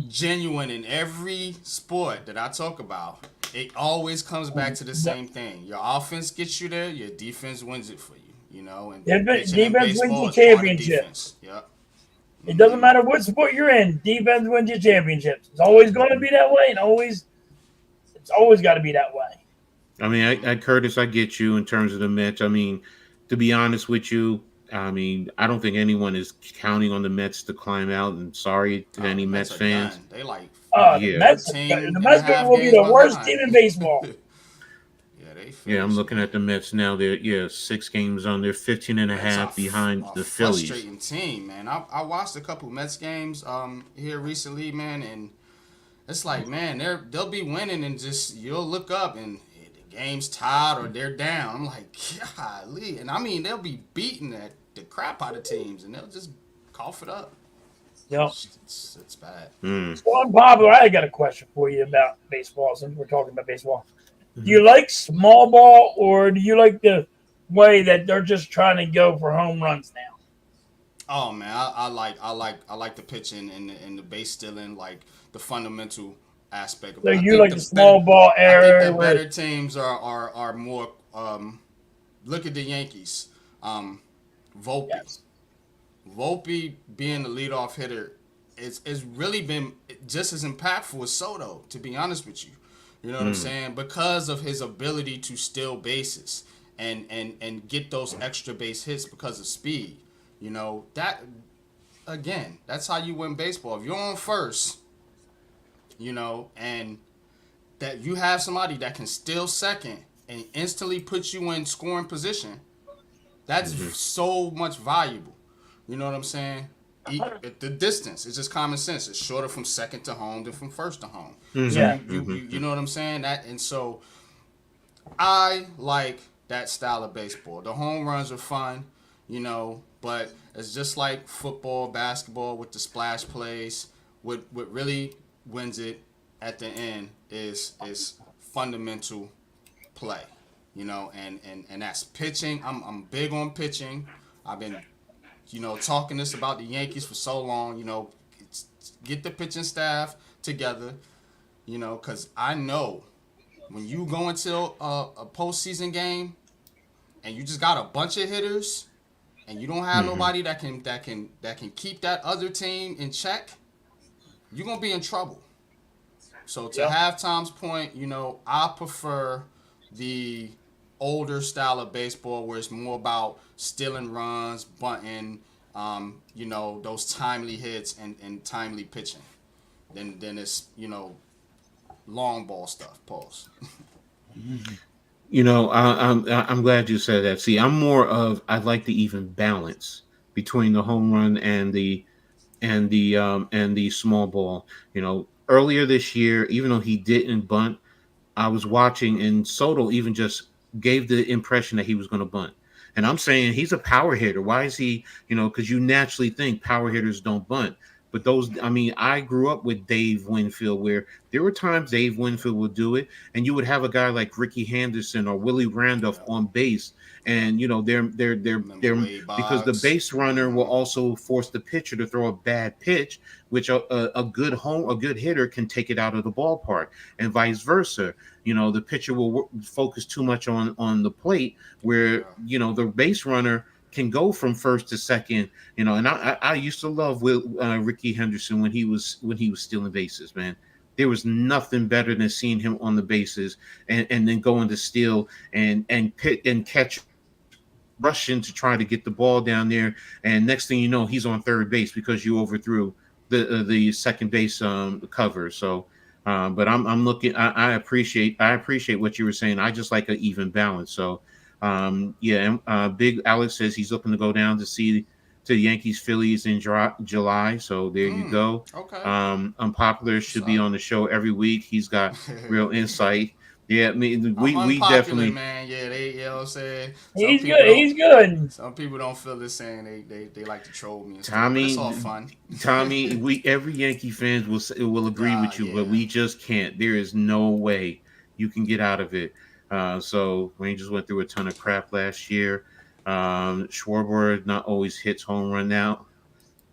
genuine in every sport that I talk about. It always comes back to the same thing. Your offense gets you there. Your defense wins it for you. And defense wins the championship. Yep. It doesn't matter what sport you're in. Defense wins your championships. It's always going to be that way, and it's always got to be that way. I mean, Curtis, I get you in terms of the Mets. I mean, to be honest with you, I don't think anyone is counting on the Mets to climb out. And sorry to any Mets fans. Done. They like the Mets will be the worst team in baseball. I'm looking at the Mets now. They're 6 games on. They're 15 and a half behind the Phillies. Frustrating team, man. I watched a couple Mets games here recently, man, and it's like, man, they'll be winning and just you'll look up and the game's tied or they're down. I'm like, golly, and I mean they'll be beating the crap out of teams and they'll just cough it up. Yep. It's bad. So unpopular. I got a question for you about baseball since we're talking about baseball. Do you like small ball, or do you like the way that they're just trying to go for home runs now? Oh man, I like the pitching and the base stealing, like the fundamental aspect of So it. I you think like the the better small ball I think area the where better teams are more look at the Yankees. Volpe. yes, Volpe being the leadoff hitter is really been just as impactful as Soto, to be honest with you. You know what I'm Mm. saying? Because of his ability to steal bases and get those extra base hits because of speed. You know, that again, that's how you win baseball. If you're on first, and that you have somebody that can steal second and instantly put you in scoring position, that's Hmm. so much valuable. You know what I'm saying? The distance, it's just common sense. It's shorter from second to home than from first to home. So Hmm. yeah, you know what I'm saying? That and so I like that style of baseball. The home runs are fun, but it's just like football, basketball with the splash plays. What really wins it at the end is fundamental play, and that's pitching. I'm big on pitching. I've been talking this about the Yankees for so long. Get the pitching staff together. Because I know when you go into a postseason game and you just got a bunch of hitters and you don't have Hmm. nobody that can keep that other team in check, you're gonna be in trouble. So to yep. halftime's point, I prefer the older style of baseball where it's more about stealing runs, bunting, those timely hits and timely pitching. Then it's long ball stuff. Pause. I'm glad you said that. See, I'm more of I like the even balance between the home run and the small ball. Earlier this year, even though he didn't bunt, I was watching, and Soto even just gave the impression that he was going to bunt. And I'm saying he's a power hitter. Why is he? Because you naturally think power hitters don't bunt. But I mean, I grew up with Dave Winfield, where there were times Dave Winfield would do it, and you would have a guy like Ricky Henderson or Willie Randolph Yeah. on base, and Remember they're Wade because the Boggs? base runner will also force the pitcher to throw a bad pitch, which a good hitter can take it out of the ballpark, and vice versa. The pitcher will focus too much on the plate, where Yeah. the base runner can go from first to second. And I used to love Ricky Henderson when he was stealing bases, man. There was nothing better than seeing him on the bases and then going to steal and pit and catch, rushing to try to get the ball down there, and next thing you know, he's on third base because you overthrew the second base cover. So, but I'm looking. I appreciate what you were saying. I just like an even balance. So, yeah. Big Alex says he's looking to go down to the Yankees Phillies in July. So there you go. Okay. Unpopular What's should be up? on the show every week. He's got real insight. Yeah, I mean, I'm we unpopular, definitely. man. Yeah, you know what I'm saying? Some He's people good. don't He's good. some people don't feel the same. They like to troll me and stuff, but it's all Tommy, fun. Tommy, we every Yankee fans will agree with you, but Yeah. we just can't. There is no way you can get out of it. So Rangers went through a ton of crap last year. Schwarber not always hits home run now.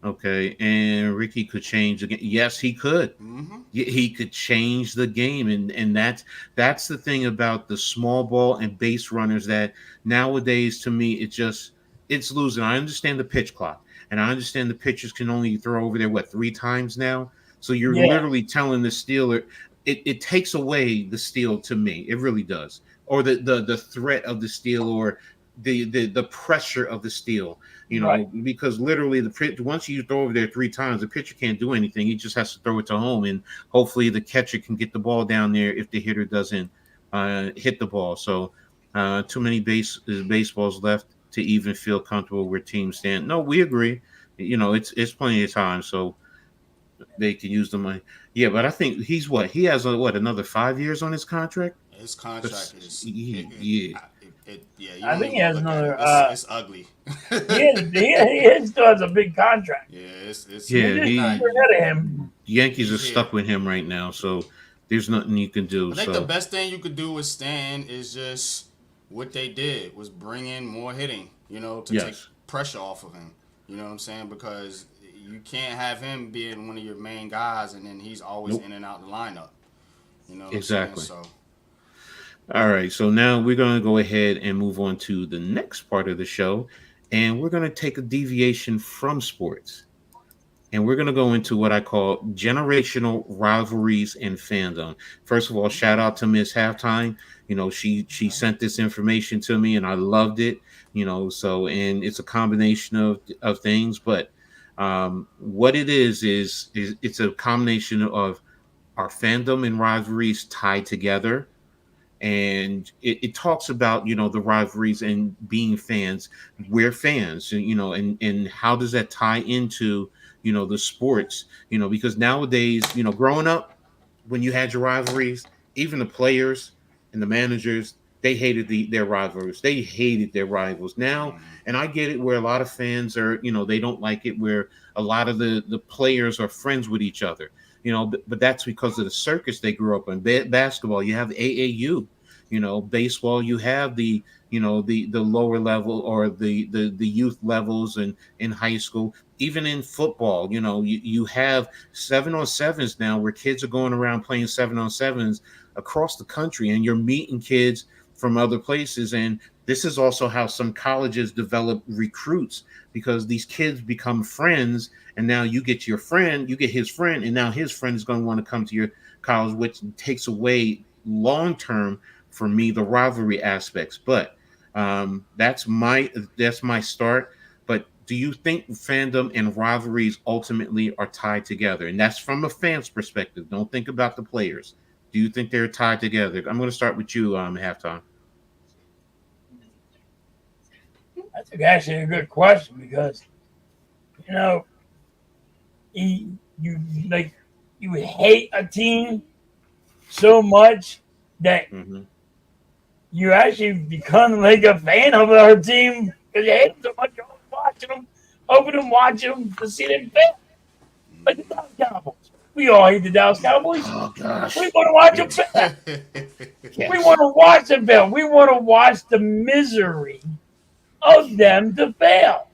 Okay, and Ricky could change again. Yes, he could. Mm-hmm. He could change the game, and that's the thing about the small ball and base runners that nowadays, to me, it's losing. I understand the pitch clock, and I understand the pitchers can only throw over there three times now. So you're Yeah, literally telling the stealer, it takes away the steal to me. It really does, or the threat of the steal, or the pressure of the steal. right. Because literally once you throw over there three times, the pitcher can't do anything. He just has to throw it to home, and hopefully the catcher can get the ball down there if the hitter doesn't hit the ball. So too many baseballs left to even feel comfortable where teams stand. No, we agree. It's plenty of time, so they can use the money. Yeah, but I think he has another 5 years on his contract. His contract That's is yeah. yeah. You I don't think even he want has to look at it. another. It's ugly. He still has a big contract. Yeah, it's You Yeah, just not. can't forget of him. Yankees are Yeah, stuck with him right now, so there's nothing you can do. I think the So best thing you could do with Stan is just what they did was bring in more hitting, to take yes, pressure off of him. You know what I'm saying? Because you can't have him being one of your main guys and then he's always nope, in and out the lineup. You know what I'm saying? exactly. So All right, so now we're going to go ahead and move on to the next part of the show, and we're going to take a deviation from sports, and we're going to go into what I call generational rivalries and fandom. First of all, shout out to Miss Halftime. She sent this information to me, and I loved it. So and it's a combination of things, but what it is it's a combination of our fandom and rivalries tied together, and it talks about the rivalries and being fans. We're fans, and how does that tie into the sports, because nowadays, growing up, when you had your rivalries, even the players and the managers, they hated their rivalries, they hated their rivals now. And I get it, where a lot of fans are, they don't like it, where a lot of the players are friends with each other, but that's because of the circus they grew up in. Basketball, you have AAU. Baseball, you have the lower level, or the youth levels, and in high school. Even in football, you have 7-on-7s now, where kids are going around playing 7-on-7s across the country, and you're meeting kids from other places. And this is also how some colleges develop recruits, because these kids become friends, and now you get his friend, and now his friend is going to want to come to your college, which takes away long term, for me, the rivalry aspects. But that's my start. But do you think fandom and rivalries ultimately are tied together? And that's from a fan's perspective. Don't think about the players. Do you think they're tied together? I'm going to start with you, Halftime. That's actually a good question because you know you like you hate a team so much that Mm-hmm. you actually become like a fan of our team because you hate them so much. You're always watching them, hoping to watch them to see them fail. Like the Dallas Cowboys. We all hate the Dallas Cowboys. Oh We gosh. want to watch them Yes. fail. We Yes. want to watch them fail. We want to watch the misery of them to fail.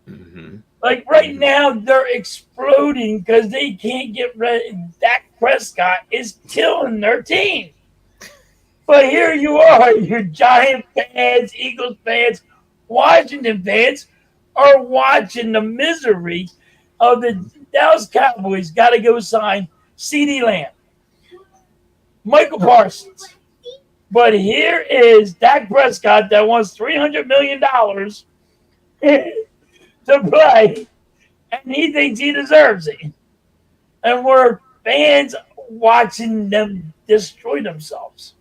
Mm-hmm. Like right Mm-hmm. now, they're exploding because they can't get rid. Dak Prescott is killing their team. But here you are, your Giant fans, Eagles fans, Washington fans are watching the misery of the Dallas Cowboys. Got to go sign CeeDee Lamb, Michael Parsons. But here is Dak Prescott that wants $300 million to play, and he thinks he deserves it. And we're fans watching them destroy themselves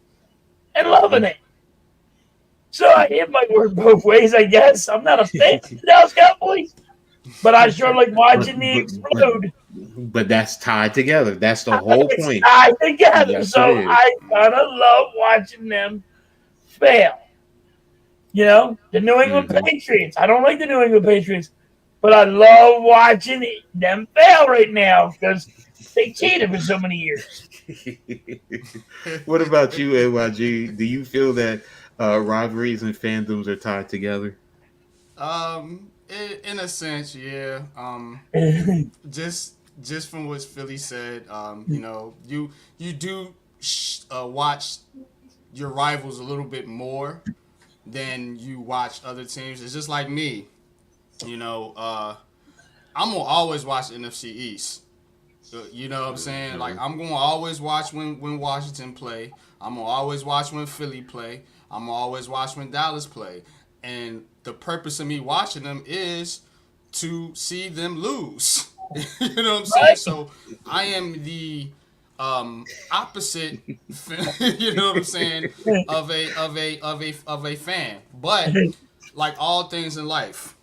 and loving it. So it might work both ways, I guess. I'm not a fan of the Dallas Cowboys, but I sure like but, watching the but but explode. but that's tied together. That's the whole It's point. tied together, Yes, it so is. I kind of love watching them fail. You know, the New England Mm-hmm. Patriots. I don't like the New England Patriots, but I love watching them fail right now because they cheated for so many years. What about you, NYG? Do you feel that rivalries and fandoms are tied together? in a sense, yeah. Just from what Philly said, you do watch your rivals a little bit more than you watch other teams. It's just like me, you know. I'm gonna always watch NFC East. You know what I'm saying? Like Mm-hmm. I'm gonna always watch when Washington play. I'm gonna always watch when Philly play. I'm gonna always watch when Dallas play. And the purpose of me watching them is to see them lose. You know what I'm saying? Right? So I am the opposite. You know what I'm saying? Of a fan. But like all things in life,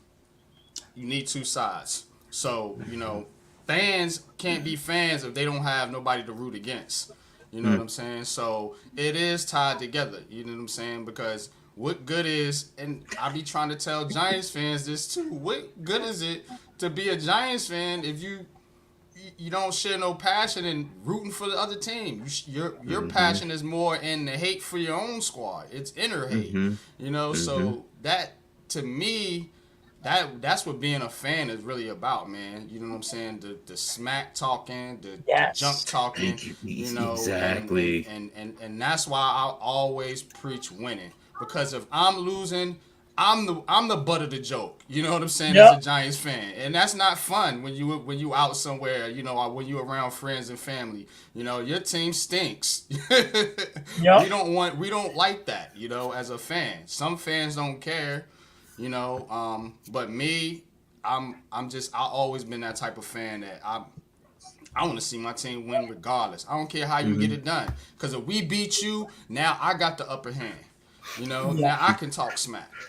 you need two sides. So, fans can't be fans if they don't have nobody to root against. You know what I'm saying? So it is tied together. You know what I'm saying? Because what good is, and I be trying to tell Giants fans this too. What good is it to be a Giants fan if you don't share no passion in rooting for the other team. Your Mm-hmm. passion is more in the hate for your own squad. It's inner hate, Mm-hmm. Mm-hmm. So that to me, that's what being a fan is really about, man. You know what I'm saying? The smack talking, the junk Yes. talking, Exactly. and that's why I always preach winning. Because if I'm losing, I'm the butt of the joke. You know what I'm saying? As a Yep. Giants fan, and that's not fun when you out somewhere. When you around friends and family. Your team stinks. Yep. We don't like that. As a fan, some fans don't care. But me, I always been that type of fan that I want to see my team win regardless. I don't care how you get Mm-hmm. it done. Because if we beat you, now I got the upper hand. Yeah. Now I can talk smack.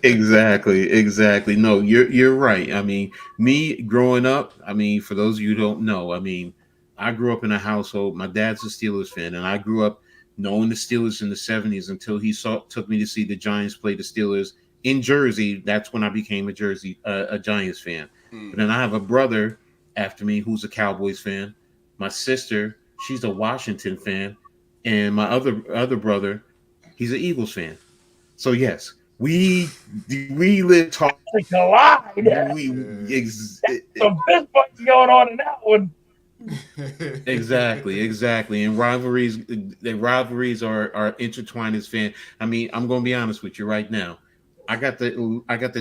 Exactly, exactly. No, you're right. I mean, me growing up, I mean, for those of you who don't know, I mean, I grew up in a household. My dad's a Steelers fan, and I grew up knowing the Steelers in the '70s until he took me to see the Giants play the Steelers in Jersey. That's when I became a Giants fan. But then I have a brother after me who's a Cowboys fan. My sister, she's a Washington fan, and my other brother, he's an Eagles fan. So yes, we live talk. To collide. We Some fist fighting going on in that one. exactly, and rivalries are intertwined as fan. I mean, I'm going to be honest with you right now. I got the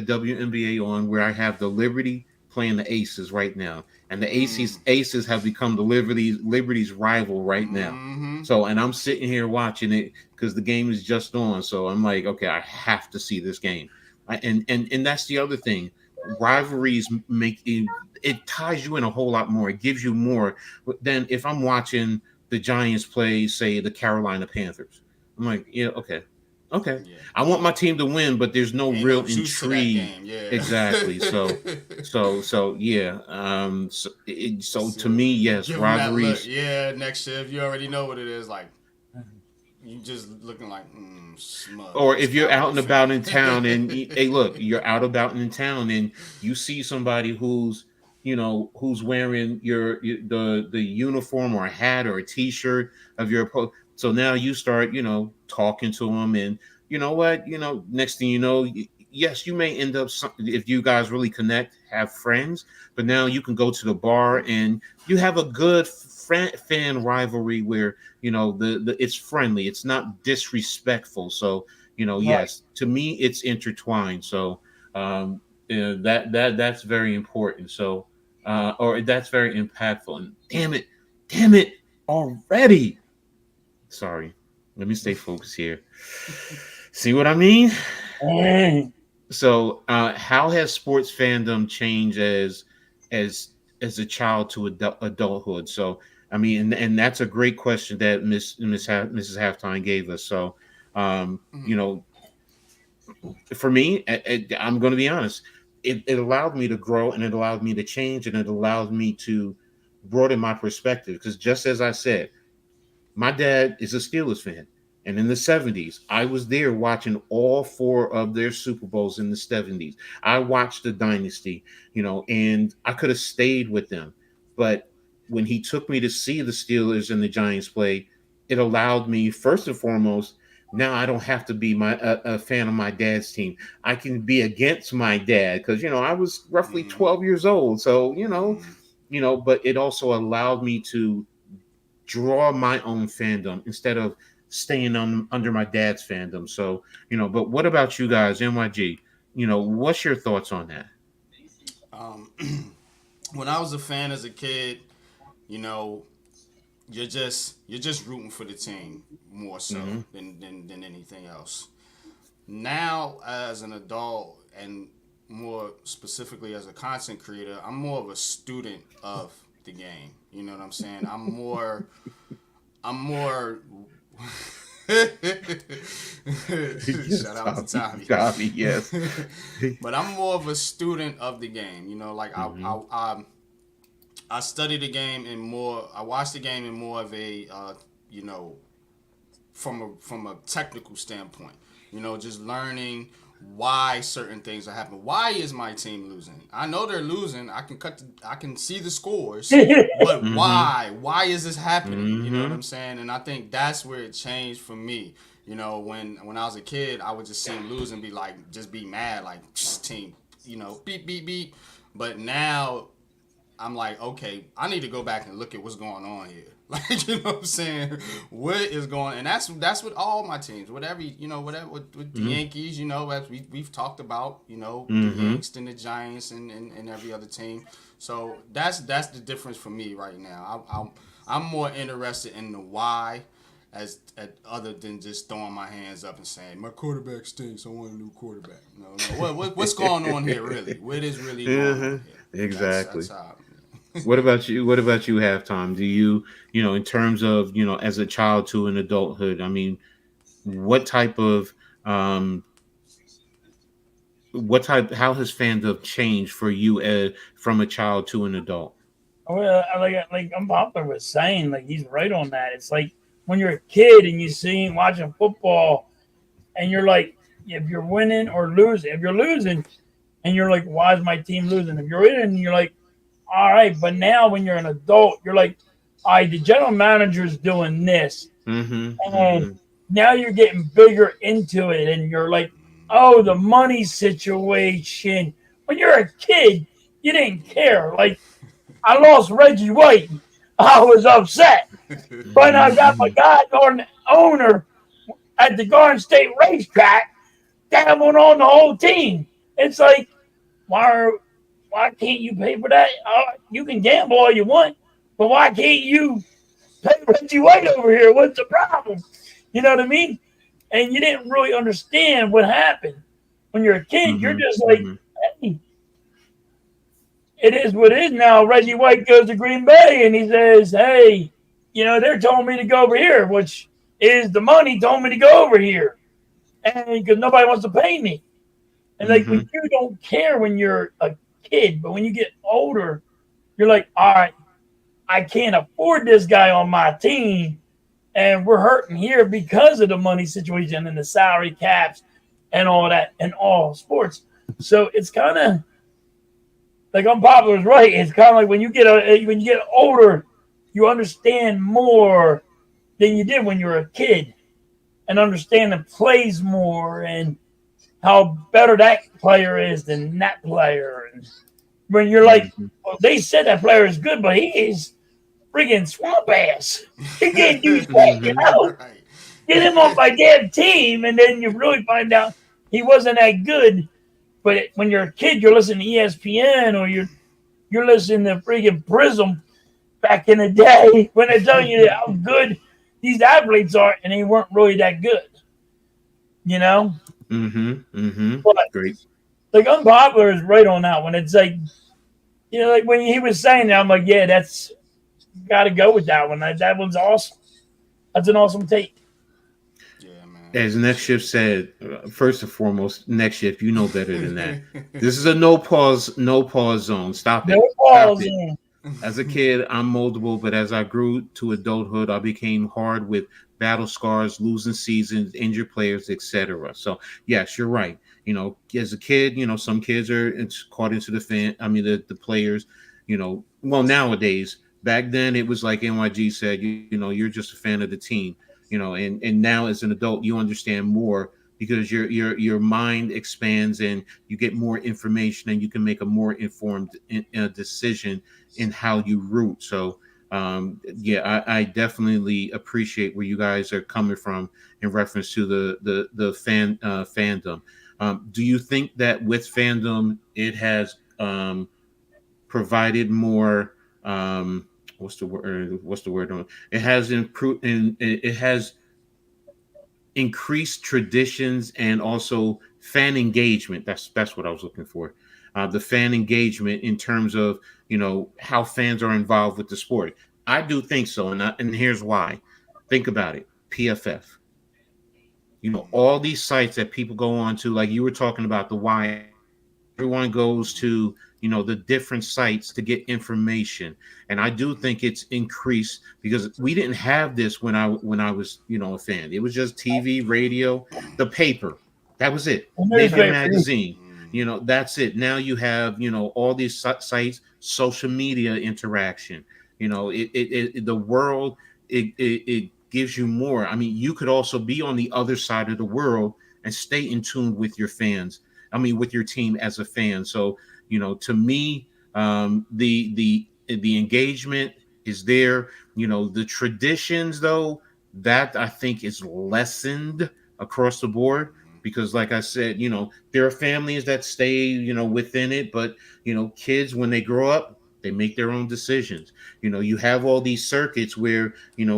WNBA on where I have the Liberty playing the Aces right now, and the Aces have become the Liberty's rival right now. Mm-hmm. So, and I'm sitting here watching it because the game is just on. So I'm like, okay, I have to see this game. And that's the other thing. Rivalries make it ties you in a whole lot more. It gives you more than if I'm watching the Giants play, say, the Carolina Panthers. I'm like, yeah, okay, okay. Yeah. I want my team to win, but there's no Ain't no real juice to that intrigue. game. Yeah. Exactly. So yeah. So to So me, yes, give them that look. rivalries. Yeah. Next shift, you already know what it is. Like you just looking like smug Or ass if you're out cowboy and about fan. in town, and hey, look, you're out about in town, and you see somebody who's wearing the uniform or a hat or a T-shirt of your so now you start talking to them, and you know what, next thing you know, yes, you may end up if you guys really connect, have friends, but now you can go to the bar and you have a good fan rivalry where the it's friendly, it's not disrespectful. So Right. yes, to me it's intertwined. So that's very important. So or that's very impactful. And damn it already. Sorry, let me stay focused here. See what I mean? Mm. So how has sports fandom changed as as a child to adulthood? So I mean, and that's a great question that Mrs. Halftime gave us. So Mhm. for me, I'm going to be honest. It allowed me to grow, and it allowed me to change, and it allowed me to broaden my perspective. Because just as I said, my dad is a Steelers fan. And in the 70s, I was there watching all four of their Super Bowls in the 70s. I watched the dynasty, and I could have stayed with them. But when he took me to see the Steelers and the Giants play, it allowed me, first and foremost, now I don't have to be a fan of my dad's team. I can be against my dad because I was roughly Mhm. 12 years old. So Mhm. but it also allowed me to draw my own fandom instead of staying under my dad's fandom. So, but what about you guys, NYG? What's your thoughts on that? Um, when I was a fan as a kid, you know, you're just rooting for the team more so Mm-hmm. than anything else. Now, as an adult and more specifically as a content creator, I'm more of a student of the game. You know what I'm saying? I'm more. Yes, Shout out to Tommy. Tommy, yes. But I'm more of a student of the game. Like Mm-hmm. I study the game in more. I watch the game in more of a you know from a technical standpoint. Just learning why certain things are happening. Why is my team losing? I know they're losing. I can see the scores, but Mm-hmm. why? Why is this happening? You know what Mm-hmm. I'm saying? And I think that's where it changed for me. You know, when I was a kid, I would just see them lose and be like, just be mad, like team, beep beep beep. But now I'm like, okay, I need to go back and look at what's going on here. Like, you know what I'm saying? What is going, and that's with all my teams. Whatever, whatever with the Yankees, as we've talked about, the Mm-hmm. Yanks and the Giants and every other team. So that's the difference for me right now. I'm more interested in the why, other than just throwing my hands up and saying my quarterback stinks. I want a new quarterback. No. What's going on here really? What is really going on Uh-huh. here? That's Exactly. how. What about you? What about you, Halftime? Do you, in terms of, as a child to an adulthood, I mean, what type of, um, how has fandom changed for you from a child to an adult? Well, like Unpopular was saying, like he's right on that. It's like when you're a kid and you see him watching football, and you're like, if you're winning or losing, if you're losing, and you're like, why is my team losing? If you're winning, you're like, all right. But now when you're an adult, you're like, all right, the general manager's doing this, Mm-hmm. and Mm-hmm. now you're getting bigger into it, and you're like, oh, the money situation. When you're a kid, you didn't care. Like I lost Reggie White, I was upset. But I got my Mm-hmm. goddamn owner at the Garden State racetrack gambling on the whole team. It's like, why why can't you pay for that? You can gamble all you want, but why can't you pay Reggie White over here? What's the problem? You know what I mean? And you didn't really understand what happened. When you're a kid, you're Mm-hmm. just like, Mm-hmm. hey, it is what it is now. Reggie White goes to Green Bay and he says, hey, they're telling me to go over here, which is the money told me to go over here. And because nobody wants to pay me. And like when Mm-hmm. you don't care when you're a kid, but when you get older, you're like, all right, I can't afford this guy on my team. And we're hurting here because of the money situation and the salary caps and all that and all sports. So it's kind of like Unpopular is right. It's kind of like when you get older, you understand more than you did when you were a kid, and understand the plays more and how better that player is than that player. And when you're like, Mm-hmm. well, they said that player is good, but he is friggin' swamp ass. He can't do shit, Mm-hmm. Right. Get him off my damn team, and then you really find out he wasn't that good. But when you're a kid, you're listening to ESPN or you're listening to friggin' Prism back in the day when they're telling you how good these athletes are, and they weren't really that good, you know. Mm-hmm. Mm-hmm. But Great. like Unpopular is right on that one. It's like like when he was saying that, I'm like, yeah, that's got to go with that one. That one's awesome. That's an awesome take. Yeah, man. As Next Shift said, first and foremost, Next Shift, you know better than that. Yeah. This is a no pause zone. Stop No it. Stop balls it. in. As a kid, I'm moldable, but as I grew to adulthood, I became hard with battle scars, losing seasons, injured players, etc. So, yes, you're right. As a kid, some kids are caught into the the players. Well, nowadays, back then it was like NYG said. You're just a fan of the team. And now as an adult, you understand more because your mind expands and you get more information and you can make a more informed decision in how you root. So yeah, I definitely appreciate where you guys are coming from in reference to the fandom. Do you think that with fandom it has provided more what's the word? What's the word? It has improved and it has increased traditions and also fan engagement. That's what I was looking for. The fan engagement in terms of how fans are involved with the sport. I do think so, and here's why. Think about it. PFF. All these sites that people go on to, like you were talking about the why. Everyone goes to the different sites to get information, and I do think it's increased because we didn't have this when I was a fan. It was just TV, radio, the paper. That was it. A Mayhem newspaper. magazine. That's it. Now you have, all these sites, social media interaction. The world, it gives you more. I mean, you could also be on the other side of the world and stay in tune with your fans. I mean, with your team as a fan. So, to me, the engagement is there. The traditions, though, that I think is lessened across the board, because like I said, there are families that stay, within it, but kids, when they grow up, they make their own decisions. You have all these circuits where,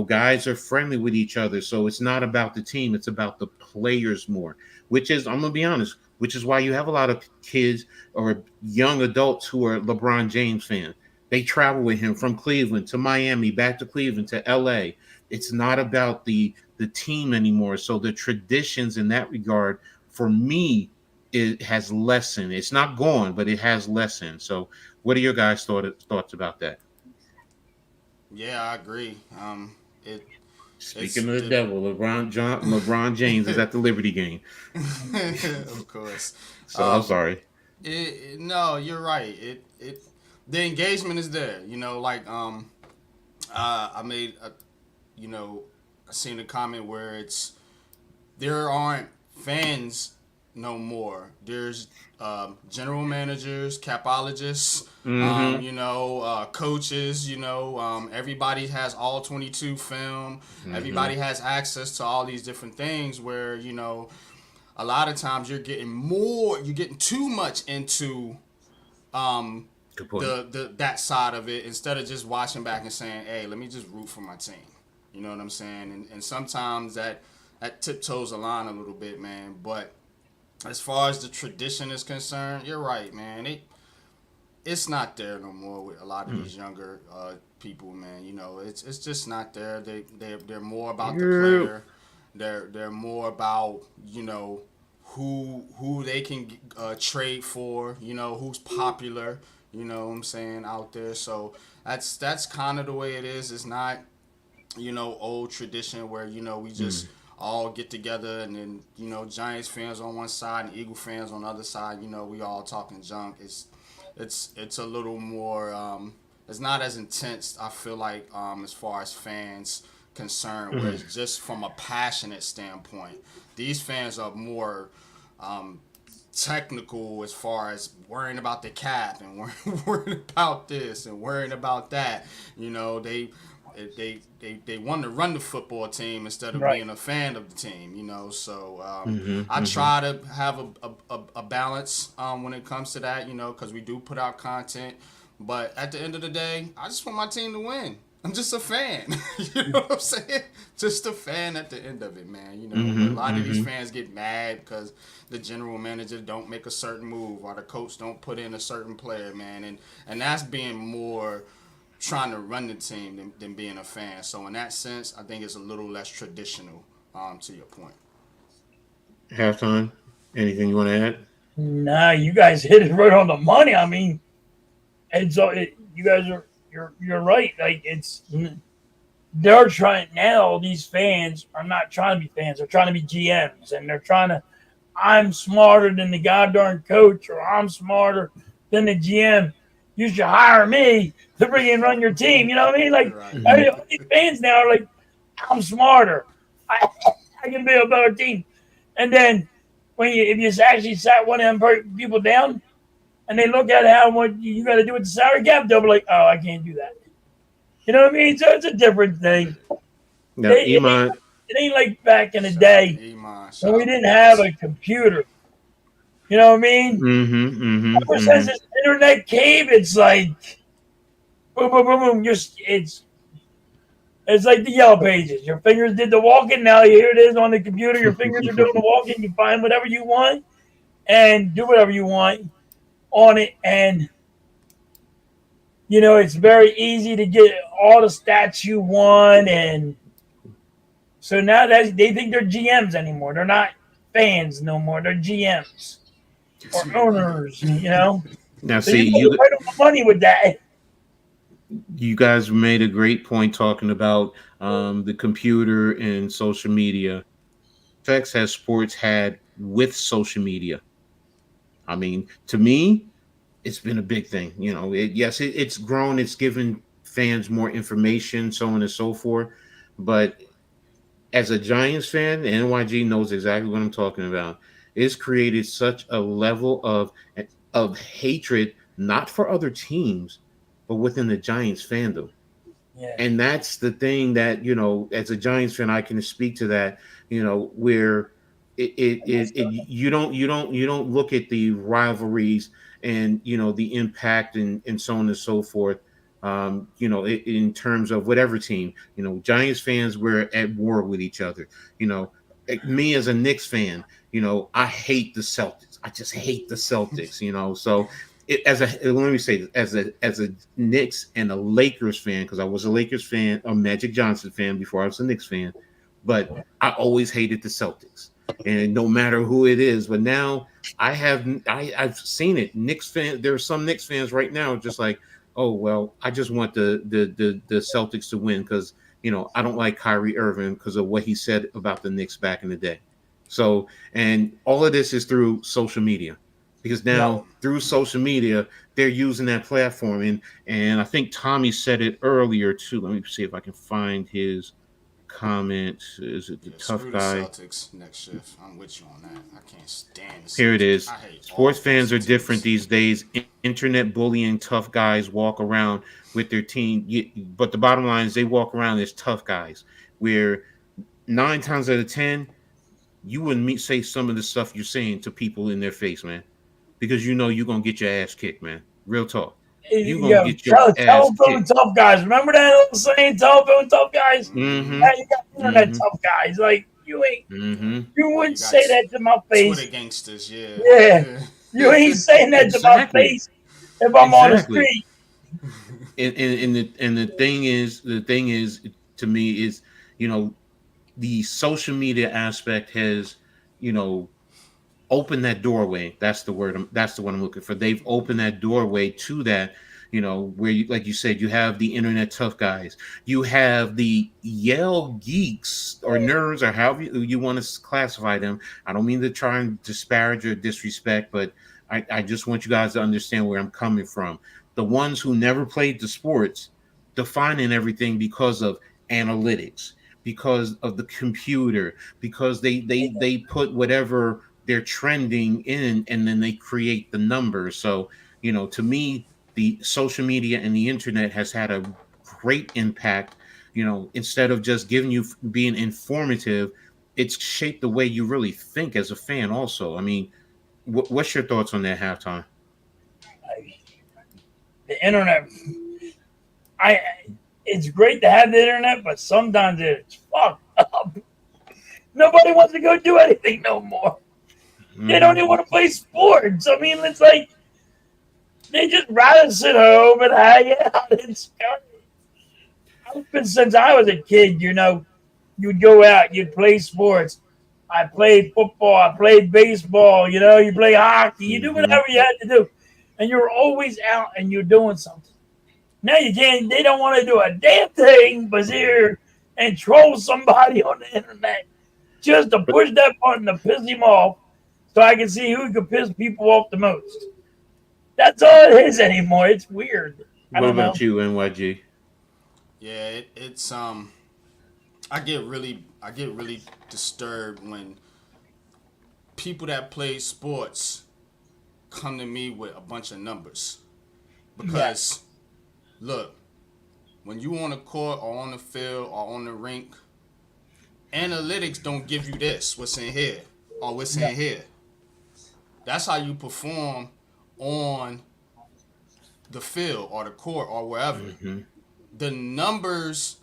guys are friendly with each other. So it's not about the team, it's about the players more, which is, I'm gonna be honest, which is why you have a lot of kids or young adults who are LeBron James fans. They travel with him from Cleveland to Miami, back to Cleveland to LA. It's not about the team anymore. So the traditions in that regard, for me, it has lessened. It's not gone, but it has lessened. So what are your guys' thoughts about that? Yeah, I agree. It Speaking it's of the the devil, LeBron James is at the Liberty game. of course. So I'm Um, sorry. no, you're right. The engagement is there. Like I made a, you know, I seen a comment where it's there aren't fans no more. There's general managers, capologists, Mm-hmm. coaches. Everybody has all 22 film. Mm-hmm. Everybody has access to all these different things. Where a lot of times you're getting too much into um, Good point. the that side of it instead of just watching back and saying, "Hey, let me just root for my team." You know what I'm saying? And sometimes that tiptoes the line a little bit, man. But as far as the tradition is concerned, you're right, man. It's not there no more with a lot of Mm. these younger people, man. It's just not there. They're more about the Yeah. player. They're more about who they can trade for. Who's popular. You know what I'm saying, out there. So that's kind of the way it is. It's not old tradition where we Mm. just all get together and then Giants fans on one side and Eagle fans on the other side. We all talking junk. It's a little more. It's not as intense. I feel like as far as fans concerned, where Mhm. it's just from a passionate standpoint. These fans are more. Um, Technical as far as worrying about the cap and worrying about this and worrying about that. They want to run the football team instead of Right. being a fan of the team. So Mhm. I Mhm. try to have a balance when it comes to that. Because we do put out content, but at the end of the day, I just want my team to win. I'm just a fan. You know what I'm saying? Just a fan at the end of it, man. But a Mhm. lot of these Mhm. fans get mad because the general manager don't make a certain move or the coach don't put in a certain player, man. And that's being more trying to run the team than being a fan. So in that sense, I think it's a little less traditional, to your point. Halftime. Anything you want to add? Nah, you guys hit it right on the money. I mean, you guys you're right. Like they're trying now. These fans are not trying to be fans. They're trying to be GMs, and they're trying to. I'm smarter than the goddamn coach, or I'm smarter than the GM. You should hire me to bring and run your team. You know what I mean? Like Right. Mhm. all these fans now are like, I'm smarter. I, I can build a better team. And then if you actually sat one of them people down and they look at how what you got to do with the salary cap, they'll be like, oh, I can't do that. You know what I mean? So it's a different thing. Now, It, it, Iman. it ain't like back in the Shout out day to Iman. when Shout we out to didn't have Boss. a computer. You know what I mean? Mhm. Mhm. Ever since Mhm. this internet came, it's like boom, boom, boom, boom. Just it's like the yellow pages. Your fingers did the walking. Now here it is on the computer. Your fingers are doing the walking. You find whatever you want and do whatever you want on it. And it's very easy to get all the stats you want. And so now that they think they're GMs anymore. They're not fans no more. They're GMs or owners. Now, So see, you guys are right on the money with that. you guys made a great point talking about the computer and social media. Effects has sports had with social media. I mean, to me, it's been a big thing. Yes, it's grown. It's given fans more information, so on and so forth. But as a Giants fan, NYG knows exactly what I'm talking about. It's created such a level of hatred, not for other teams, but within the Giants fandom. Yeah. And that's the thing that, as a Giants fan, I can speak to that, where you don't look at the rivalries and the impact and so on and so forth. In terms of whatever team, Giants fans were at war with each other. Me as a Knicks fan, I hate the Celtics. I just hate the Celtics. So let me say this, as a Knicks and a Lakers fan, because I was a Lakers fan, a Magic Johnson fan before I was a Knicks fan, but I always hated the Celtics, and no matter who it is. But now I've seen it. Knicks fan, there are some Knicks fans right now just like, oh well, I just want the Celtics to win because I don't like Kyrie Irving because of what he said about the Knicks back in the day. So, and all of this is through social media, because Yeah. now through social media they're using that platform, and I think Tommy said it earlier too. Let me see if I can find his comment. Is it the Yeah, tough screw the guy? Celtics next shift. I'm with you on that. I can't stand the Here it Celtics. is. I hate all Sports fans are opposing different teams. these days. Internet bullying tough guys walk around with their team, but the bottom line is they walk around as tough guys. Where 9 times out of 10, you wouldn't say some of the stuff you're saying to people in their face, man, because you're gonna get your ass kicked, man. Real talk. You're gonna Yo, get your ass telephone kicked. tough guys. Remember that old saying, telephone tough guys? Mm-hmm. Yeah, Mm-hmm. you got internet Mm-hmm. tough guys. Like Mm-hmm. you You wouldn't got say that to my Twitter face. gangsters, yeah. Yeah, you ain't saying that to my Exactly. face if I'm on the Exactly. street. And the thing is to me is, you know the social media aspect has, you know opened that doorway. That's the one I'm looking for. They've opened that doorway to that, where like you said, you have the internet tough guys, you have the Yale geeks or nerds, or however you want to classify them. I don't mean to try and disparage or disrespect, but I just want you guys to understand where I'm coming from. The ones who never played the sports, defining everything because of analytics, because of the computer, because they put whatever they're trending in, and then they create the numbers. So, to me, the social media and the internet has had a great impact. Instead of just giving you, being informative, it's shaped the way you really think as a fan also. I mean, what's your thoughts on that, Halftime? The internet, I it's great to have the internet, but sometimes it's fucked up. Nobody wants to go do anything no more. They don't Mm-hmm. even want to play sports. I mean, it's like they just rather sit home and hang out. Since I was a kid, you'd go out, you'd play sports. I played football, I played baseball, you play hockey, you do Mm-hmm. whatever you had to do. And you're always out and you're doing something. Now you can't, they don't want to do a damn thing but sit here and troll somebody on the internet just to But push that button to piss him off so I can see who can piss people off the most. That's all it is anymore. It's weird. I what don't know. about you, NYG? Yeah, it's I get really disturbed when people that play sports come to me with a bunch of numbers. Yeah. Because look, when you on the court or on the field or on the rink, analytics don't give you this, what's in here or what's No. in here. That's how you perform on the field or the court or wherever. Mm-hmm. The numbers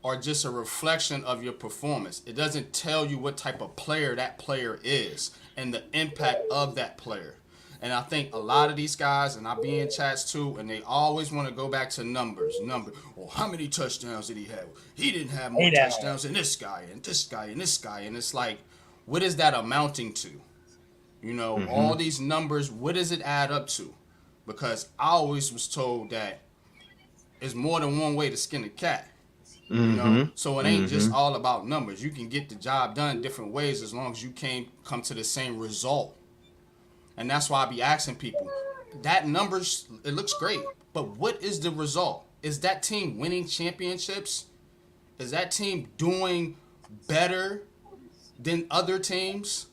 are just a reflection of your performance. It doesn't tell you what type of player that player is and the impact of that player. And I think a lot of these guys, and I be in chats too, and they always want to go back to numbers. Well, how many touchdowns did he have? He didn't have more Hey now. touchdowns than this guy and this guy and this guy. And it's like, what is that amounting to? Mm-hmm. All these numbers, what does it add up to? Because I always was told that there's more than one way to skin a cat. You know, Mm-hmm. so it ain't just Mm-hmm. all about numbers. You can get the job done different ways as long as you can't come to the same result. And that's why I be asking people, that numbers, it looks great, but what is the result? Is that team winning championships? Is that team doing better than other teams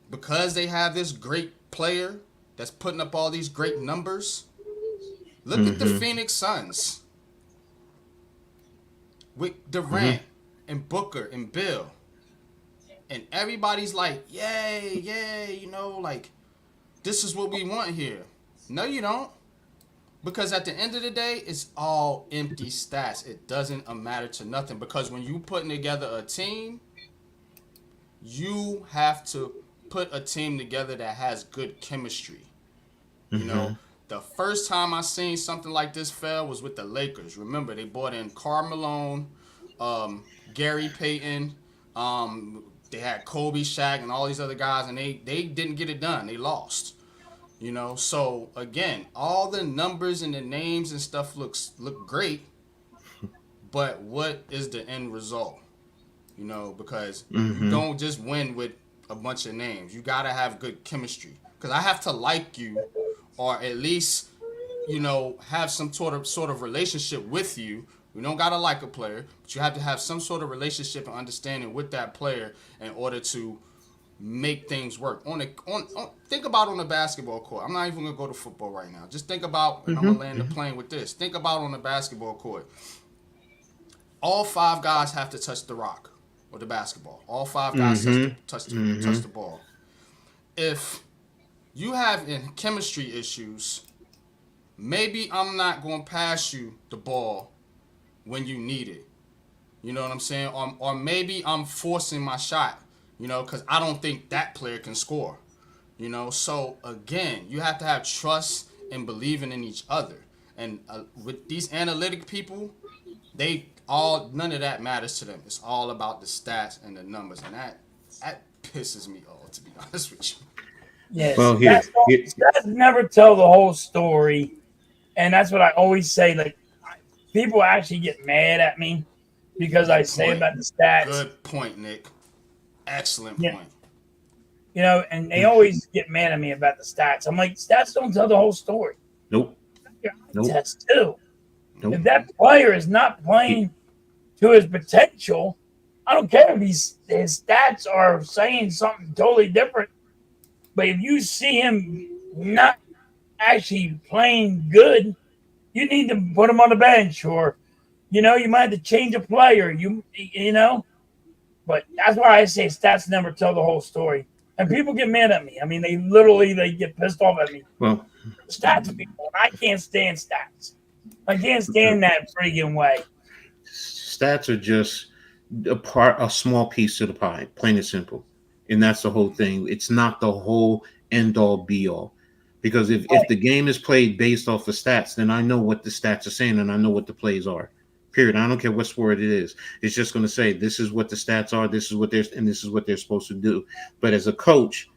because they have this great player that's putting up all these great numbers? Look at the Mm-hmm. Phoenix Suns with Mm-hmm. Durant and Booker and Bill. And everybody's like, yay, yay, like, this is what we want here. No, you don't. Because at the end of the day, it's all empty stats. It doesn't matter to nothing. Because when you putting together a team, you have to put a team together that has good chemistry. You Mm-hmm. know, the first time I seen something like this fail was with the Lakers. Remember, they brought in Karl Malone, Gary Payton, they had Kobe, Shaq, and all these other guys, and they didn't get it done. They lost. So again, all the numbers and the names and stuff look great, but what is the end result? Because you Mm-hmm. don't just win with a bunch of names. You gotta have good chemistry. Because I have to like you, or at least have some sort of relationship with you. You don't gotta like a player, but you have to have some sort of relationship and understanding with that player in order to make things work. Think about on the basketball court. I'm not even gonna go to football right now. Just think about, and I'm gonna land the Mm-hmm. plane with this. Think about on the basketball court. All five guys have to touch the rock or the basketball. All five guys touch the Mm-hmm. touch the touch Mm-hmm. the ball. If you have in chemistry issues, maybe I'm not gonna pass you the ball when you need it. You know what I'm saying? Or maybe I'm forcing my shot, because I don't think that player can score. So again, you have to have trust and believing in each other. And with these analytic people, none of that matters to them. It's all about the stats and the numbers, and that pisses me off, to be honest with you. Yes, Well, here, here. stats never tell the whole story, and that's what I always say. Like, people actually get mad at me because I Good say point. about the stats. Good point, Nick. Excellent Yeah, point. and they always get mad at me about the stats. I'm like, stats don't tell the whole story. Nope. Your eye Nope. test too. Nope. If that player is not He- playing to his potential, I don't care if his stats are saying something totally different. But if you see him not actually playing good, you need to put him on the bench, or you might have to change a player. But that's why I say stats never tell the whole story. And people get mad at me. I mean, they get pissed off at me. well, Stats people. I can't stand stats. I can't stand that friggin' way. stats are just a small piece of the pie, plain and simple. And that's the whole thing. It's not the whole end all be all. Because if the game is played based off of stats, then I know what the stats are saying and I know what the plays are. Period. I don't care what sport it is. It's just going to say this is what the stats are, this is what they're and this is what they're supposed to do. But as a coach,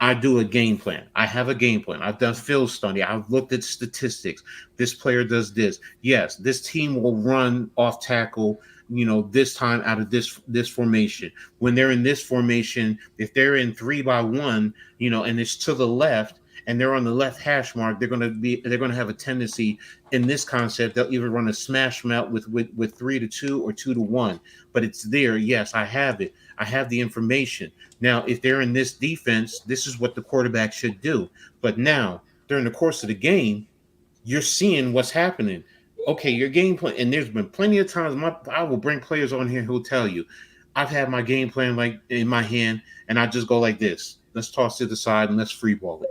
I do a game plan. I have a game plan. I've done field study. I've looked at statistics. This player does this. Yes, this team will run off tackle, this time out of this formation. When they're in this formation, if they're in 3-by-1, and it's to the left and they're on the left hash mark, they're gonna have a tendency in this concept. They'll either run a smash mount with 3-2 or 2-1. But it's there. Yes, I have it. I have the information. Now, if they're in this defense, this is what the quarterback should do. But now, during the course of the game, you're seeing what's happening. Okay, your game plan, and there's been plenty of times I will bring players on here who'll tell you, I've had my game plan like in my hand, and I just go like this. Let's toss to the side and let's free ball it.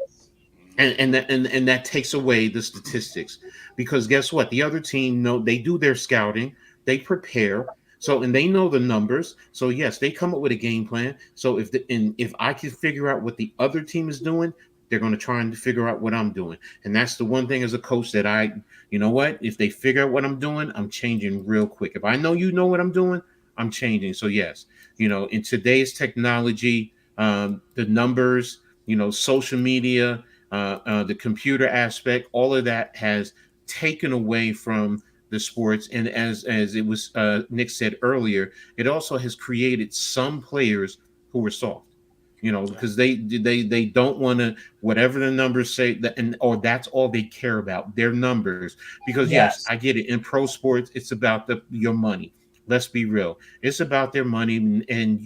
And that takes away the statistics, because guess what, the other team know, they do their scouting, they prepare, so and they know the numbers, so yes, they come up with a game plan. So if I can figure out what the other team is doing, they're going to try and figure out what I'm doing. And that's the one thing as a coach that you know what, if they figure out what I'm doing, I'm changing real quick. If I know you know what I'm doing, I'm changing. So yes, in today's technology, the numbers, social media, the computer aspect, all of that has taken away from the sports, and as it was Nick said earlier, it also has created some players who are soft. Yeah. Because they don't want to, whatever the numbers say, that, and or that's all they care about, their numbers. Because yes, I Yes. get it. In pro sports, it's about your money. Let's be real. It's about their money, and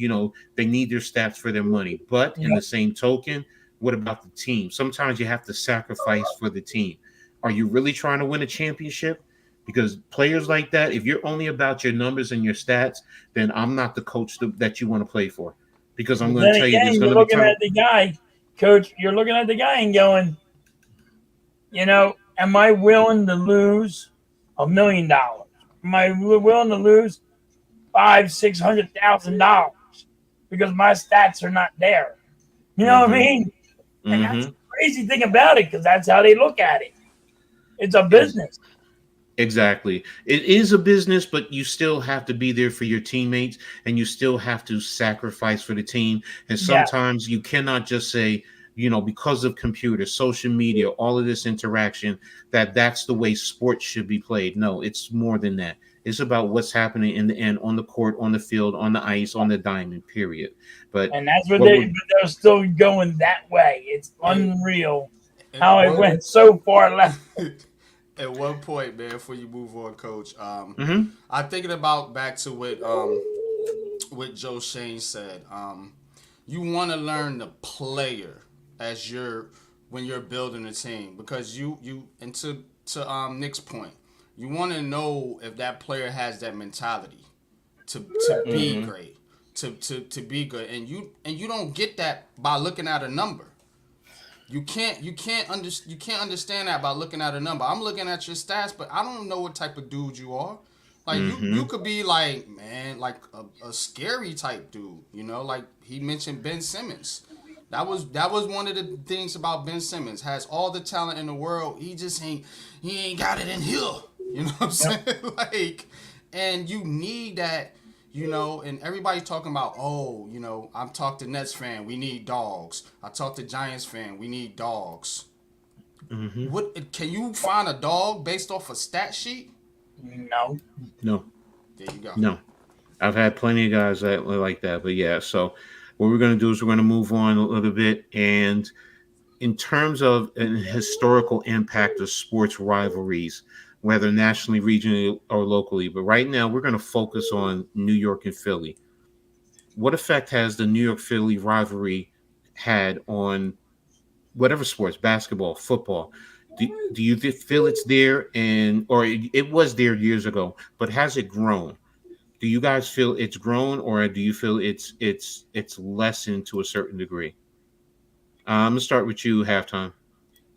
they need their stats for their money. But in the Yep. same token, what about the team? Sometimes you have to sacrifice for the team. Are you really trying to win a championship? Because players like that, if you're only about your numbers and your stats, then I'm not the coach that you want to play for. Because I'm But going then to tell you, there's again, going you're to be looking time. at the guy, coach. You're looking at the guy and going, am I willing to lose $1 million? Am I willing to lose five, $600,000 because my stats are not there? You know what I Mm-hmm. mean? And that's Mm-hmm. the crazy thing about it because that's how they look at it. It's a business. Exactly. It is a business, but you still have to be there for your teammates, and you still have to sacrifice for the team. And Yeah. sometimes you cannot just say, because of computers, social media, all of this interaction, that's the way sports should be played. No, it's more than that. It's about what's happening in the end, on the court, on the field, on the ice, on the diamond, period. But And that's what what would they're still going that way. It's Hey, unreal at how it one went so far left. at one point, man, before you move on, Coach, Mhm. I'm thinking about back to what Joe Shane said. You want to learn the player as when you're building a team, because and to Nick's point, you want to know if that player has that mentality to be Mhm. great, to be good, and you don't get that by looking at a number. You can't understand that by looking at a number. I'm looking at your stats, but I don't know what type of dude you are. Like you Mhm. could be like, man, like a scary type dude, like he mentioned Ben Simmons. That was one of the things about Ben Simmons. Has all the talent in the world. He ain't got it in here. You know what I'm Yep. saying? Like, and you need that, and everybody's talking about, oh, I'm talking to Nets fan, we need dogs. I talk to Giants fan, we need dogs. Mhm. What can you find a dog based off a stat sheet? No. No. There you go. No. I've had plenty of guys that were like that, but yeah. So what we're going to do is we're going to move on a little bit, and in terms of an historical impact of sports rivalries, whether nationally, regionally, or locally. But right now, we're going to focus on New York and Philly. What effect has the New York Philly rivalry had on whatever sports, basketball, football? Do you feel it's there, and or it was there years ago, but has it grown? Do you guys feel it's grown, or do you feel it's lessened to a certain degree? I'm gonna start with you, halftime.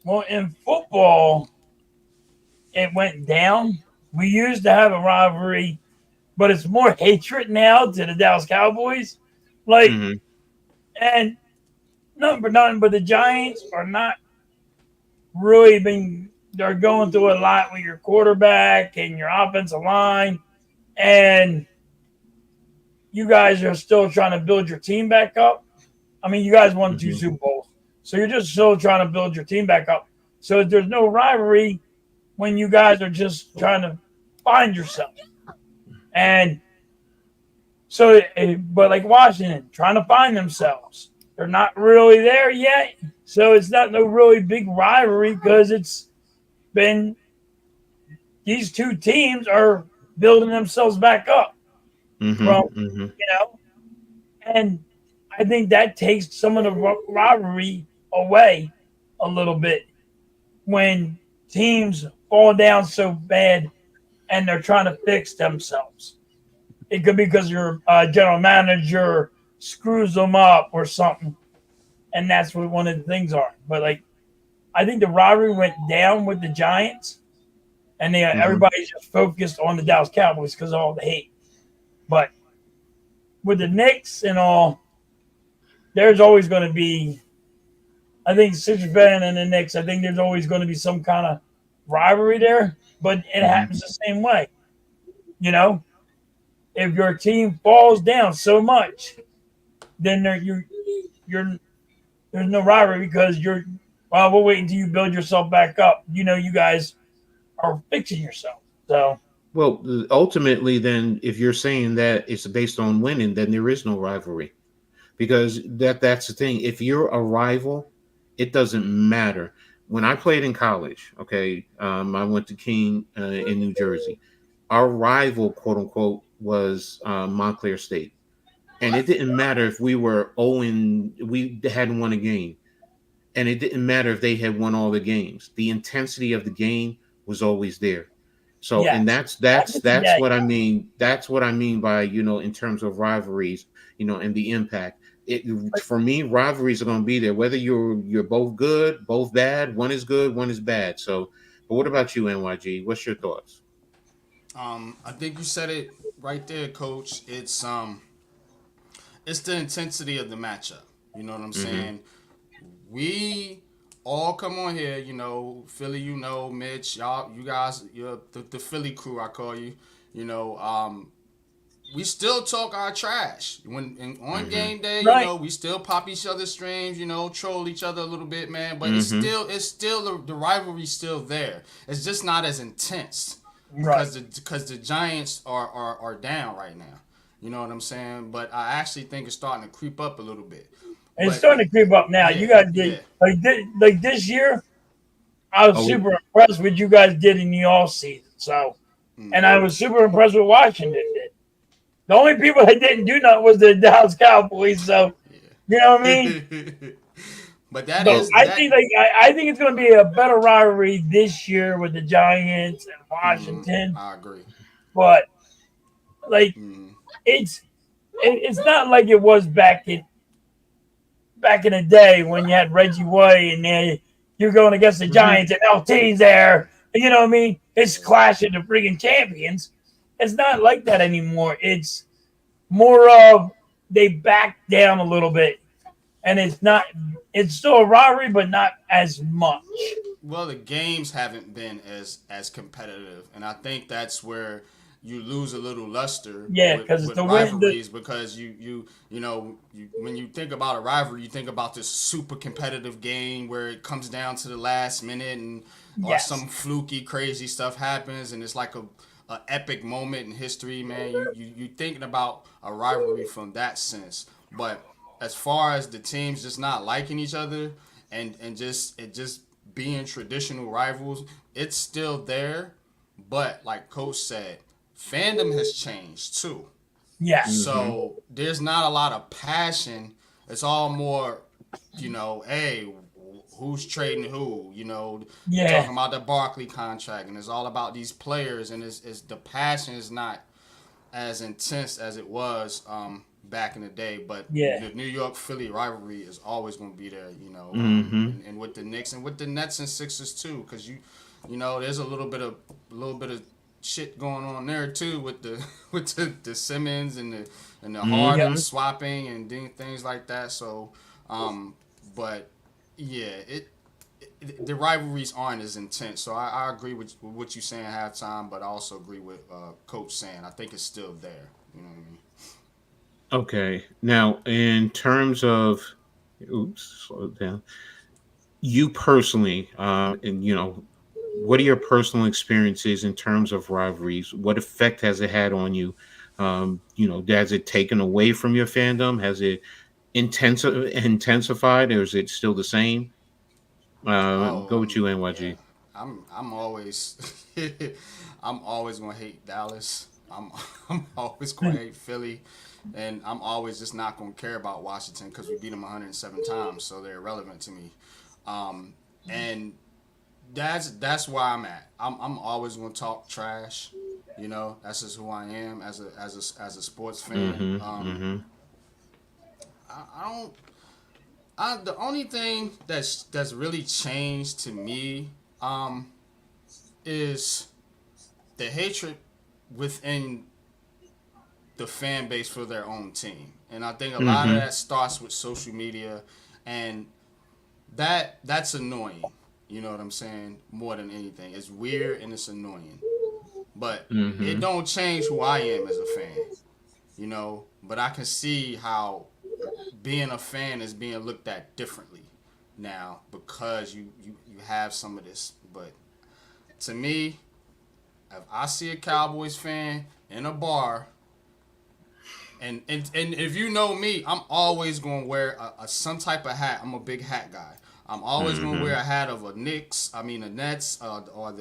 Well, in football, it went down. We used to have a rivalry, but it's more hatred now to the Dallas Cowboys. Like, Mm-hmm. and number none, but the Giants are not really being. They're going through a lot with your quarterback and your offensive line, and you guys are still trying to build your team back up. I mean, you guys won two Mm-hmm. Super Bowls, so you're just still trying to build your team back up. So there's no rivalry when you guys are just trying to find yourself. And so, but like Washington, trying to find themselves, they're not really there yet. So it's not no really big rivalry because it's been these two teams are building themselves back up from, Mm-hmm. Mm-hmm. you know, and I think that takes some of the rivalry away a little bit when teams fall down so bad and they're trying to fix themselves. It could be because your general manager screws them up or something, and that's what one of the things are. But like, I think the rivalry went down with the Giants, and Mm-hmm. everybody's just focused on the Dallas Cowboys because of all the hate. But with the Knicks and all, there's always going to be. I think Sixers fan and the Knicks. I think there's always going to be some kind of rivalry there, but it Mm-hmm. happens the same way. You know, if your team falls down so much, then you're there's no rivalry because we'll wait until you build yourself back up. You know, you guys are fixing yourself. So Well, ultimately, then, if you're saying that it's based on winning, then there is no rivalry because that's the thing. If you're a rival, it doesn't matter. When I played in college, okay, I went to King in New Jersey. Our rival, quote unquote, was Montclair State, and it didn't matter if we were 0 and we hadn't won a game, and it didn't matter if they had won all the games. The intensity of the game was always there. So, and Yes, that's I that's can see that's that. what I mean. That's what I mean by in terms of rivalries, and the impact. For me, rivalries are going to be there, whether you're both good, both bad. One is good, one is bad. So, but what about you, NYG? What's your thoughts? I think you said it right there, Coach. It's the intensity of the matchup. You know what I'm Mm-hmm. saying? We all come on here, Philly, Mitch, y'all, you guys, you're the Philly crew, I call you. You know, we still talk our trash on Mm-hmm. game day. Right, We still pop each other's streams. Troll each other a little bit, man. But Mm-hmm. it's still the rivalry's still there. It's just not as intense right. because the Giants are down right now. You know what I'm saying? But I actually think it's starting to creep up a little bit. And it's But starting to creep up now. You yeah, guys did yeah. like this year. I was Oh, super impressed with you guys did in the off season. So, and I Mm-hmm. was super impressed with Washington did. The only people that didn't do nothing was the Dallas Cowboys. So, you know what I mean? Yeah. But that But oh, is that. I think it's going to be a better rivalry this year with the Giants and Mm-hmm. Washington. I agree. But like Mm-hmm. it's it's not like it was back in the day when you had Reggie White and then you're going against the mhm. Giants and LT's there. You know what I mean? It's clash of the freaking champions. It's not like that anymore. It's more of they back down a little bit, and it's still a rivalry, but not as much. Well, the games haven't been as competitive, and I think that's where you lose a little luster Yeah, with, because it's with the win. rivalries because when you think about a rivalry, you think about this super competitive game where it comes down to the last minute and or Yes, some fluky crazy stuff happens and it's like a epic moment in history, man. You thinking about a rivalry from that sense, but as far as the teams just not liking each other and just being traditional rivals, it's still there. But like Coach said, fandom has changed too. yes, Mm-hmm. So there's not a lot of passion. It's all more, hey, who's trading who? They're yeah, talking about the Barkley contract, and it's all about these players, and it's the passion is not as intense as it was back in the day. But yeah, the New York Philly rivalry is always going to be there, Mm-hmm. and with the Knicks and with the Nets and Sixers too, because there's a little bit of shit going on there too with the with the Simmons and the yeah, Harden Mm-hmm. swapping and doing things like that. So, but yeah, the rivalries aren't as intense. So I agree with what you saying halftime, but I also agree with Coach saying I think it's still there. You know what I mean? Okay. Now, in terms of, oops, slow it down. You personally, and what are your personal experiences in terms of rivalries? What effect has it had on you? Has it taken away from your fandom? Has it intensified, or is it still the same? Oh, Go with you, yeah. NYG. I'm always I'm always gonna hate Dallas. I'm always gonna hate Philly, and I'm always just not gonna care about Washington because we beat them 107 times, so they're irrelevant to me. And that's where I'm at. I'm always gonna talk trash. That's just who I am as a sports fan. Mm-hmm. Mm-hmm. I don't. The only thing that's really changed to me is the hatred within the fan base for their own team, and I think a lot of Mm-hmm. that starts with social media, and that's annoying. You know what I'm saying? More than anything, it's weird and it's annoying, but it Mm-hmm. don't change who I am as a fan. But I can see how being a fan is being looked at differently now because you have some of this. But to me, if I see a Cowboys fan in a bar, and if you know me, I'm always gonna wear some type of hat. I'm a big hat guy. I'm always gonna wear a hat of a the Nets, or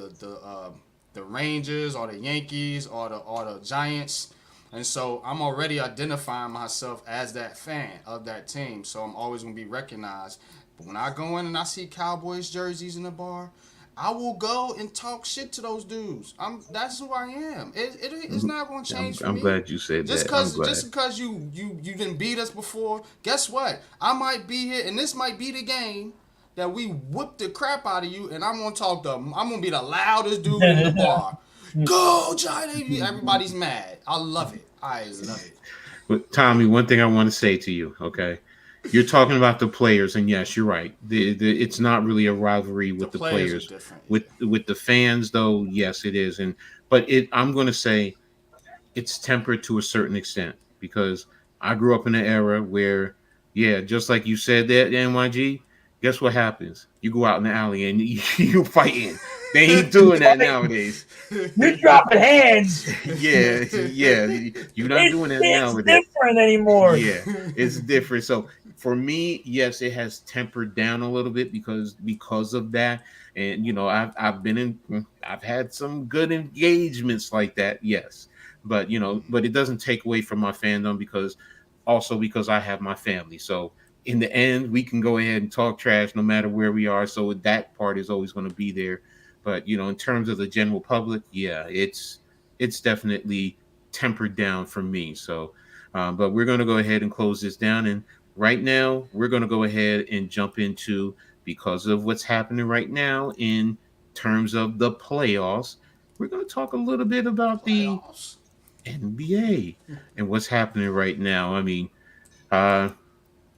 the Rangers, or the Yankees, or the Giants. And so I'm already identifying myself as that fan of that team. So I'm always gonna be recognized. But when I go in and I see Cowboys jerseys in the bar, I will go and talk shit to those dudes. That's who I am. It's not gonna change for I'm me. glad you said that. I'm glad. Just because you didn't beat us before, guess what? I might be here, and this might be the game that we whoop the crap out of you, and I'm gonna be the loudest dude in the bar. Go, Johnny! Everybody's mad. I love it. I love it. But Tommy, one thing I want to say to you, okay? You're talking about the players, and yes, you're right. It's not really a rivalry with the players. Are different. With the fans, though, yes, it is. But I'm going to say it's tempered to a certain extent because I grew up in an era where, yeah, just like you said that, NYG, guess what happens? You go out in the alley and you fighting. They ain't doing that nowadays. You're dropping hands. Yeah. You're not doing that nowadays. It's different anymore. Yeah, it's different. So for me, yes, it has tempered down a little bit because of that. And I've had some good engagements like that, yes. But it doesn't take away from my fandom because I have my family. So in the end, we can go ahead and talk trash no matter where we are. So that part is always going to be there. But in terms of the general public, yeah, it's definitely tempered down for me. So, but we're going to go ahead and close this down. And right now, we're going to go ahead and jump into, because of what's happening right now in terms of the playoffs, we're going to talk a little bit about the NBA and what's happening right now. I mean,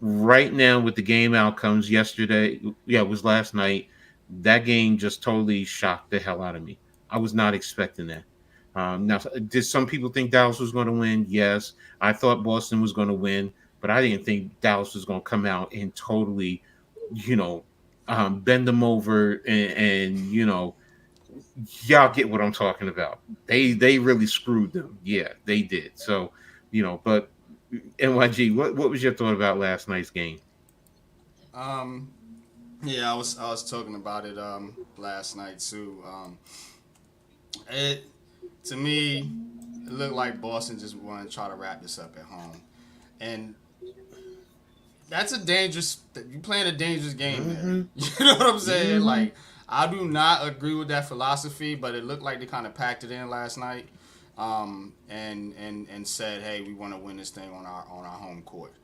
right now with the game outcomes yesterday, it was last night. That game just totally shocked the hell out of me. I was not expecting that. Now, did some people think Dallas was going to win? Yes. I thought Boston was going to win, but I didn't think Dallas was going to come out and totally, bend them over and y'all get what I'm talking about. They really screwed them. Yeah, they did. So, but NYG, what was your thought about last night's game? Yeah, I was talking about it last night too. To me, it looked like Boston just wanted to try to wrap this up at home, and that's you're playing a dangerous game there. You know what I'm saying? Mm-hmm. Like, I do not agree with that philosophy, but it looked like they kind of packed it in last night, and said, hey, we want to win this thing on our home court.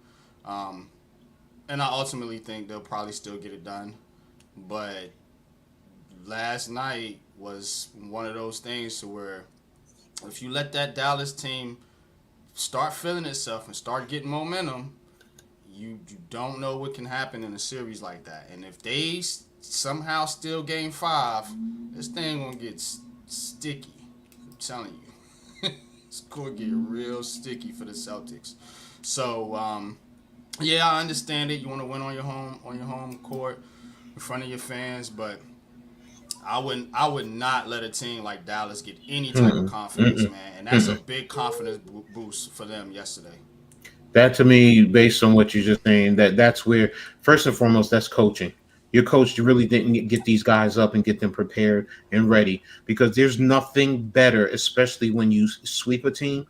And I ultimately think they'll probably still get it done. But last night was one of those things to where if you let that Dallas team start feeling itself and start getting momentum, you don't know what can happen in a series like that. And if they somehow steal Game 5, this thing gonna get sticky. I'm telling you. It's gonna get real sticky for the Celtics. So, yeah, I understand it. You want to win on your home court in front of your fans, but I would not let a team like Dallas get any type of confidence, man. And that's a big confidence boost for them yesterday. That, to me, based on what you're just saying, that's where, first and foremost, that's coaching. Your coach really didn't get these guys up and get them prepared and ready, because there's nothing better, especially when you sweep a team,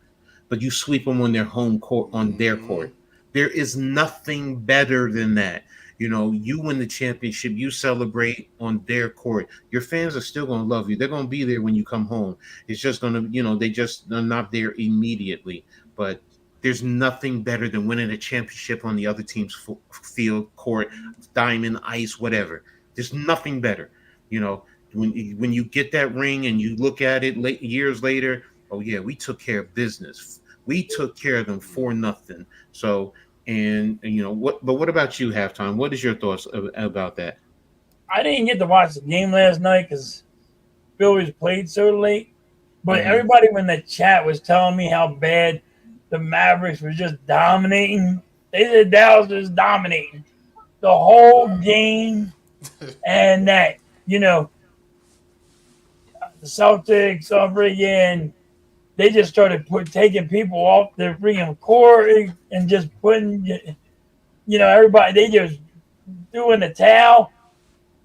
but you sweep them on their home court, on their court. There is nothing better than that. You win the championship, you celebrate on their court. Your fans are still going to love you. They're going to be there when you come home. It's just going to, they're not there immediately. But there's nothing better than winning a championship on the other team's field, court, diamond, ice, whatever. There's nothing better. When you get that ring and you look at it years later, oh, yeah, we took care of business. We took care of them for nothing. So, what about you, Halftime? What is your thoughts about that? I didn't get to watch the game last night because Phillies played so late. But everybody in the chat was telling me how bad the Mavericks were just dominating. They said Dallas was dominating the whole game. And that, the Celtics again. They just started taking people off their freaking court and just putting, everybody. They just doing the towel,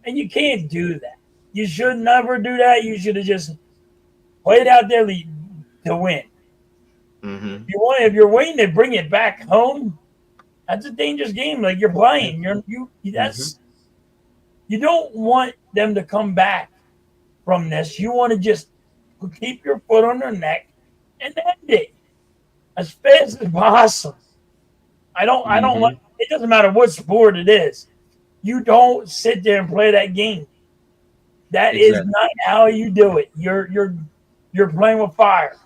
and you can't do that. You should never do that. You should have just played out there to win. Mm-hmm. If you're waiting to bring it back home, that's a dangerous game. Like you're playing, you don't want them to come back from this. You want to just keep your foot on their neck and end it as fast as possible. I don't like. It doesn't matter what sport it is. You don't sit there and play that game. That is not how you do it. You're playing with fire.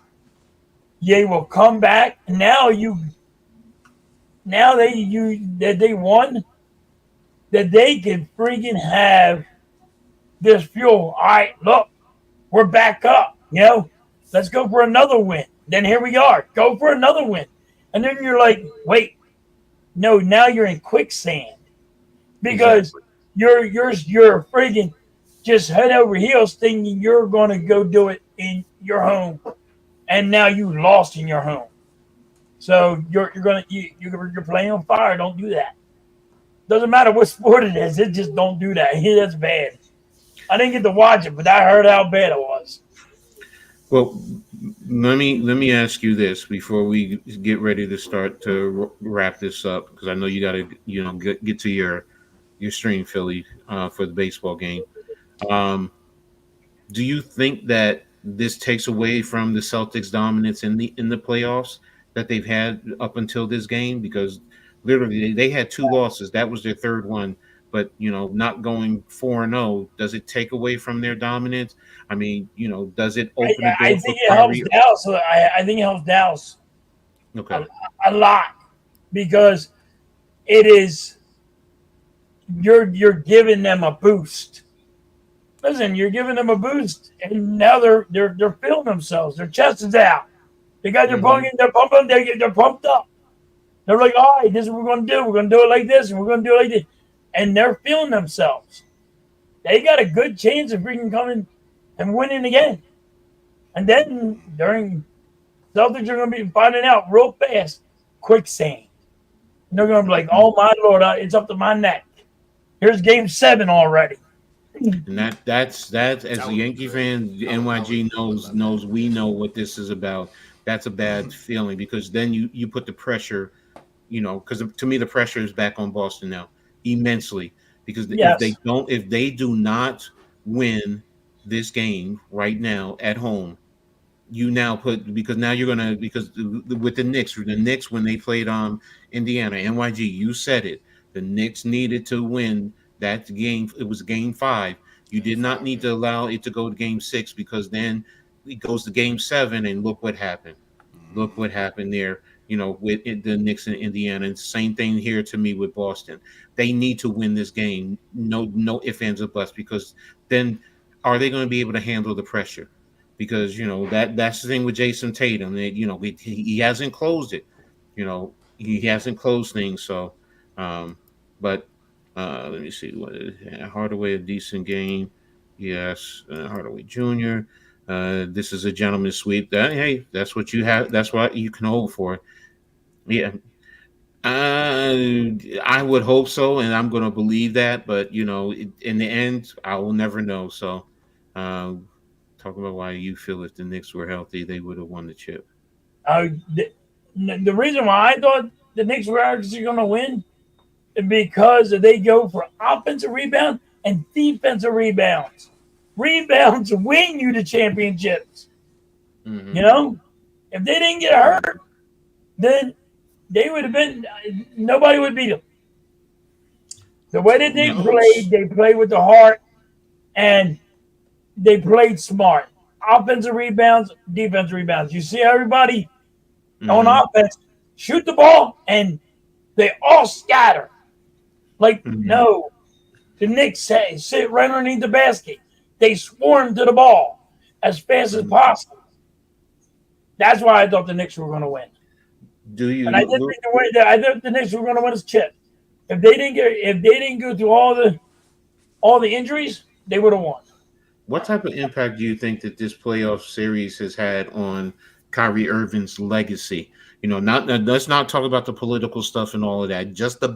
They will come back. Now that they won, that they can freaking have this fuel. All right, look, we're back up. Let's go for another win. Then here we are. Go for another win. And then you're like, wait, no, now you're in quicksand because you're freaking just head over heels thinking you're going to go do it in your home, and now you lost in your home. So you're playing on fire. Don't do that. Doesn't matter what sport it is. It just don't do that. That's bad. I didn't get to watch it, but I heard how bad it was. Well, let me ask you this before we get ready to start to wrap this up, because I know you got to get to your stream, Philly, for the baseball game. Do you think that this takes away from the Celtics' dominance in the playoffs that they've had up until this game? Because literally they had 2 losses. That was their third one. But, not going 4-0, does it take away from their dominance? I mean, does it open the door I think it helps Dallas. I think it helps Dallas a lot because it is you're giving them a boost. Listen, you're giving them a boost, and now they're feeling themselves. Their chest is out. They got their pumping. They're pumping. They're pumped up. They're like, all right, this is what we're going to do. We're going to do it like this, and we're going to do it like this. And they're feeling themselves. They got a good chance of freaking coming and winning again. And then during Celtics are going to be finding out real fast, quicksand. And they're going to be like, oh my Lord, it's up to my neck. Here's game 7 already. And that's as a Yankee fan, NYG knows we know what this is about. That's a bad feeling because then you put the pressure, because to me the pressure is back on Boston now immensely because if they do not win this game right now at home, because with the Knicks when they played Indiana, NYG, you said it, the Knicks needed to win that game. It was game 5. You did not need to allow it to go to game 6 because then it goes to game 7 and look what happened. Look what happened there, with the Knicks and Indiana. And same thing here to me with Boston. They need to win this game. No ifs, ands, or buts, because then are they going to be able to handle the pressure? Because, that's the thing with Jason Tatum. He hasn't closed it. He hasn't closed things. So, but let me see. Hardaway, a decent game. Yes, Hardaway Jr. This is a gentleman's sweep. Hey, that's what you have. That's what you can hope for. Yeah, I would hope so, and I'm going to believe that. But in the end, I will never know. So, talk about why you feel if the Knicks were healthy, they would have won the chip. The reason why I thought the Knicks were actually going to win is because they go for offensive rebound and defensive rebounds. Rebounds win you the championships. Mm-hmm. If they didn't get hurt, then they would have been. Nobody would beat them. The way that they played with the heart, and they played smart. Offensive rebounds, defensive rebounds. You see everybody on offense shoot the ball, and they all scatter. No, the Knicks sit right underneath the basket. They swarm to the ball as fast as possible. That's why I thought the Knicks were going to win. Do you? And I did think I thought the Knicks were going to win his chip. If they didn't go through all the injuries, they would have won. what type of impact do you think that this playoff series has had on Kyrie Irving's legacy? Not let's not talk about the political stuff and all of that. Just the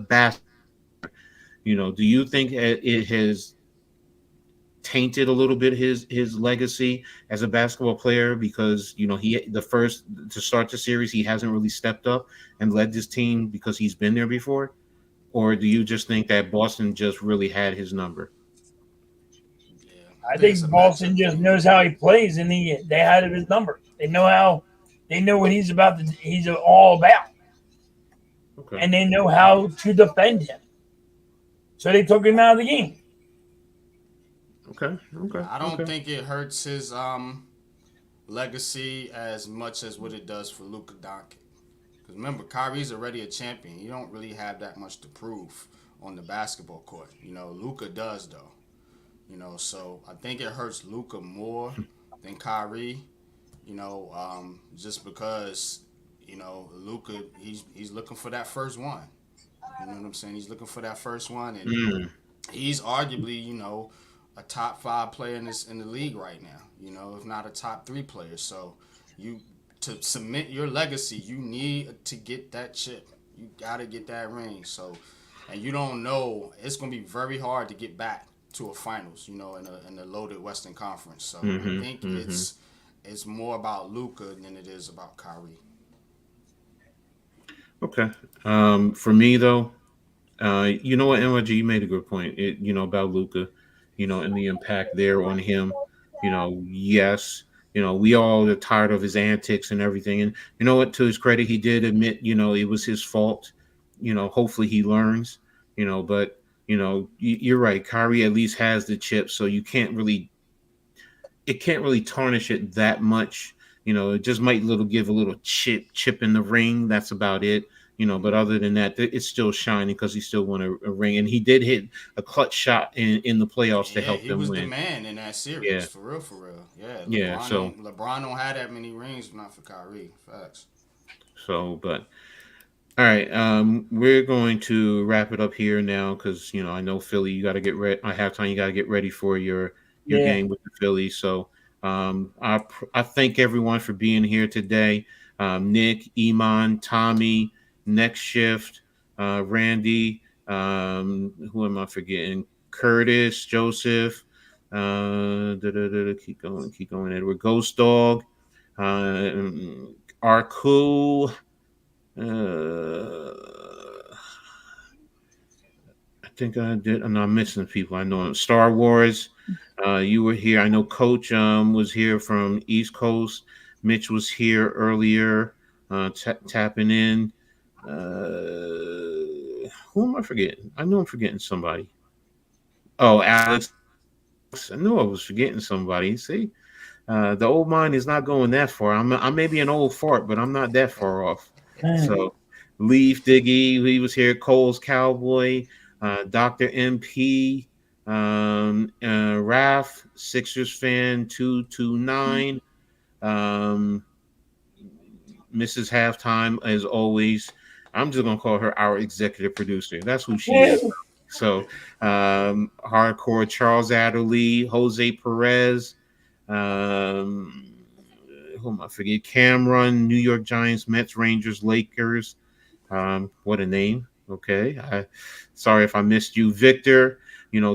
do you think it has tainted a little bit his legacy as a basketball player because he the first to start the series he hasn't really stepped up and led this team because he's been there before, or do you just think that Boston just really had his number? Yeah, I think it's think a Boston matchup just thing. knows how he plays, and they had his number. They know what he's about. He's all about, Okay. and they know how to defend him. So they took him out of the game. Okay. Okay. Yeah, I don't Okay. think it hurts his legacy as much as what it does for Luka Doncic. Because remember, Kyrie's already a champion. You don't really have that much to prove on the basketball court. Luka does though. So I think it hurts Luka more than Kyrie. Just because Luka he's looking for that first one. You know what I'm saying? He's looking for that first one, and Mm, he's arguably a top five player in the league right now. If not a top three player. So you to cement your legacy, you need to get that chip. You gotta get that ring. So, and you don't know it's gonna be very hard to get back to a finals. In a loaded Western Conference. So I mm-hmm, think mm-hmm. it's more about Luka than it is about Kyrie. Okay. For me though, you know what, NYG, you made a good point. About Luca, and the impact there on him. Yes, we all are tired of his antics and everything. And you know what, to his credit, he did admit, it was his fault. Hopefully he learns. But you're right. Kyrie at least has the chip, so it can't really tarnish it that much. It just might give a little chip in the ring. That's about it. But other than that, it's still shining because he still won a ring, and he did hit a clutch shot in the playoffs to Yeah, help he them was the win. man in that series, Yeah, for real, for real. Yeah, yeah. LeBron don't have that many rings, if not for Kyrie. Facts. But all right, we're going to wrap it up here now because I know Philly. You got to get ready. I have time. You got to get ready for your Yeah. game with the Phillies. So I thank everyone for being here today. Nick, Iman, Tommy, Next Shift, Randy. Who am I forgetting? Curtis, Joseph. Keep going. Edward, Ghost Dog, Arku. I think I did. I'm not missing people. I know Star Wars. You were here. I know Coach was here from East Coast. Mitch was here earlier, tapping in. Who am I forgetting? I know I'm forgetting somebody. Oh, Alex. I knew I was forgetting somebody. See, the old mind is not going that far. I may be an old fart, but I'm not that far off. So, Leaf Diggy, he was here. Cole's Cowboy, Doctor MP, Raf, Sixers fan 229, um, Mrs. Halftime as always. I'm just gonna call her our executive producer. That's who she is. So, hardcore Charles Adderley, Jose Perez, um, who am I forget? Cameron, New York Giants, Mets, Rangers, Lakers. What a name. Okay. Sorry if I missed you, Victor.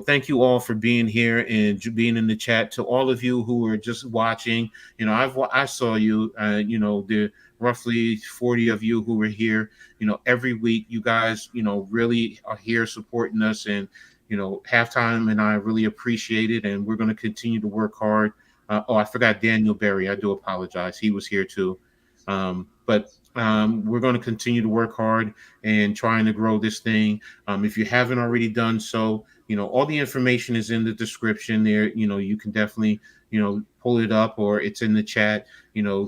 Thank you all for being here and being in the chat. To all of you who are just watching, I saw you. The roughly 40 of you who were here. Every week, you guys, really are here supporting us, and halftime, and I really appreciate it. And we're going to continue to work hard. I forgot Daniel Berry. I do apologize. He was here too. But we're going to continue to work hard and trying to grow this thing. If you haven't already done so, all the information is in the description there. You can definitely, pull it up, or it's in the chat.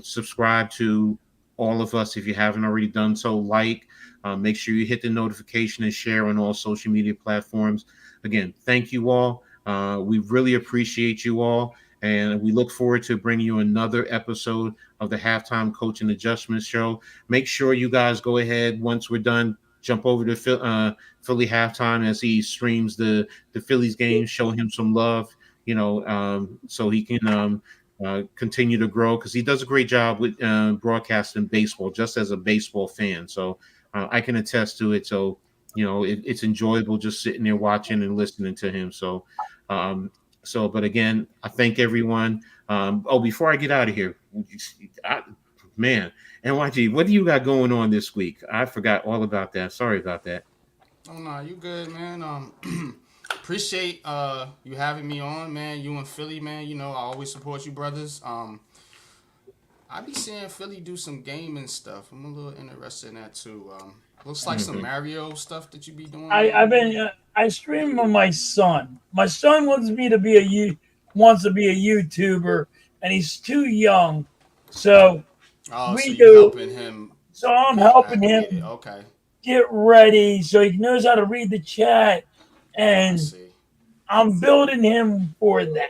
Subscribe to all of us if you haven't already done so. Make sure you hit the notification and share on all social media platforms. Again, thank you all. We really appreciate you all. And we look forward to bringing you another episode of the Halftime Coaching Adjustment Show. Make sure you guys go ahead once we're done. Jump over to Philly Halftime as he streams the Phillies game. Show him some love. so he can continue to grow, because he does a great job with broadcasting baseball, just as a baseball fan. So I can attest to it. So it's enjoyable just sitting there watching and listening to him. So, but again, I thank everyone. Before I get out of here, man, NYG, what do you got going on this week? I forgot all about that. Sorry about that. Oh no, you good, man. Appreciate you having me on, man. You and Philly, man. You know I always support you, brothers. I be seeing Philly do some gaming stuff. I'm a little interested in that too. Looks like some Mario stuff that you be doing. I stream with my son. My son wants to be a YouTuber, and he's too young. So Oh, so we you do. helping him? So I'm Get helping acclimated. him Okay, get ready so he knows how to read the chat, I and see. I'm building him for that.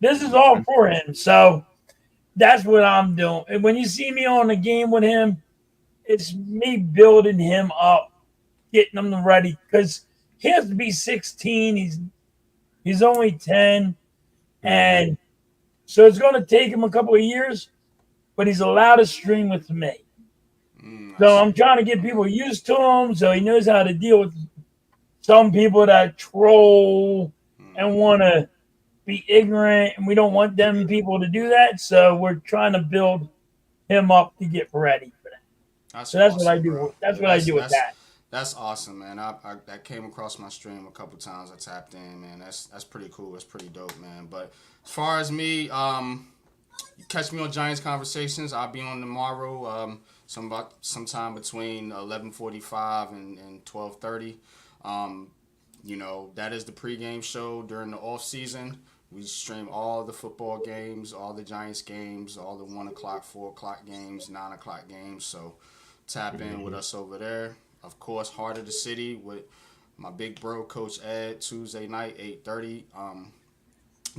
This is all for him. So that's what I'm doing. And when you see me on the game with him, it's me building him up, getting him ready, because he has to be 16. He's only 10, and so it's going to take him a couple of years, but he's allowed to stream with me. I So I'm see. trying to get people used to him so he knows how to deal with some people that troll and want to be ignorant, and we don't want them people to do that. So we're trying to build him up to get ready for that. That's So that's what I awesome, bro. do. That's Yeah, what I do with that. that's awesome, man. I came across my stream a couple times. I tapped in, man. That's pretty cool. That's pretty dope, man. But as far as me, you catch me on Giants Conversations. I'll be on tomorrow. Sometime between 11:45 and 12:30. Um, that is the pregame show during the off season. We stream all the football games, all the Giants games, all the 1 o'clock, 4 o'clock games, 9 o'clock games. So tap in with us over there. Of course, Heart of the City with my big bro, Coach Ed, Tuesday night, 8:30.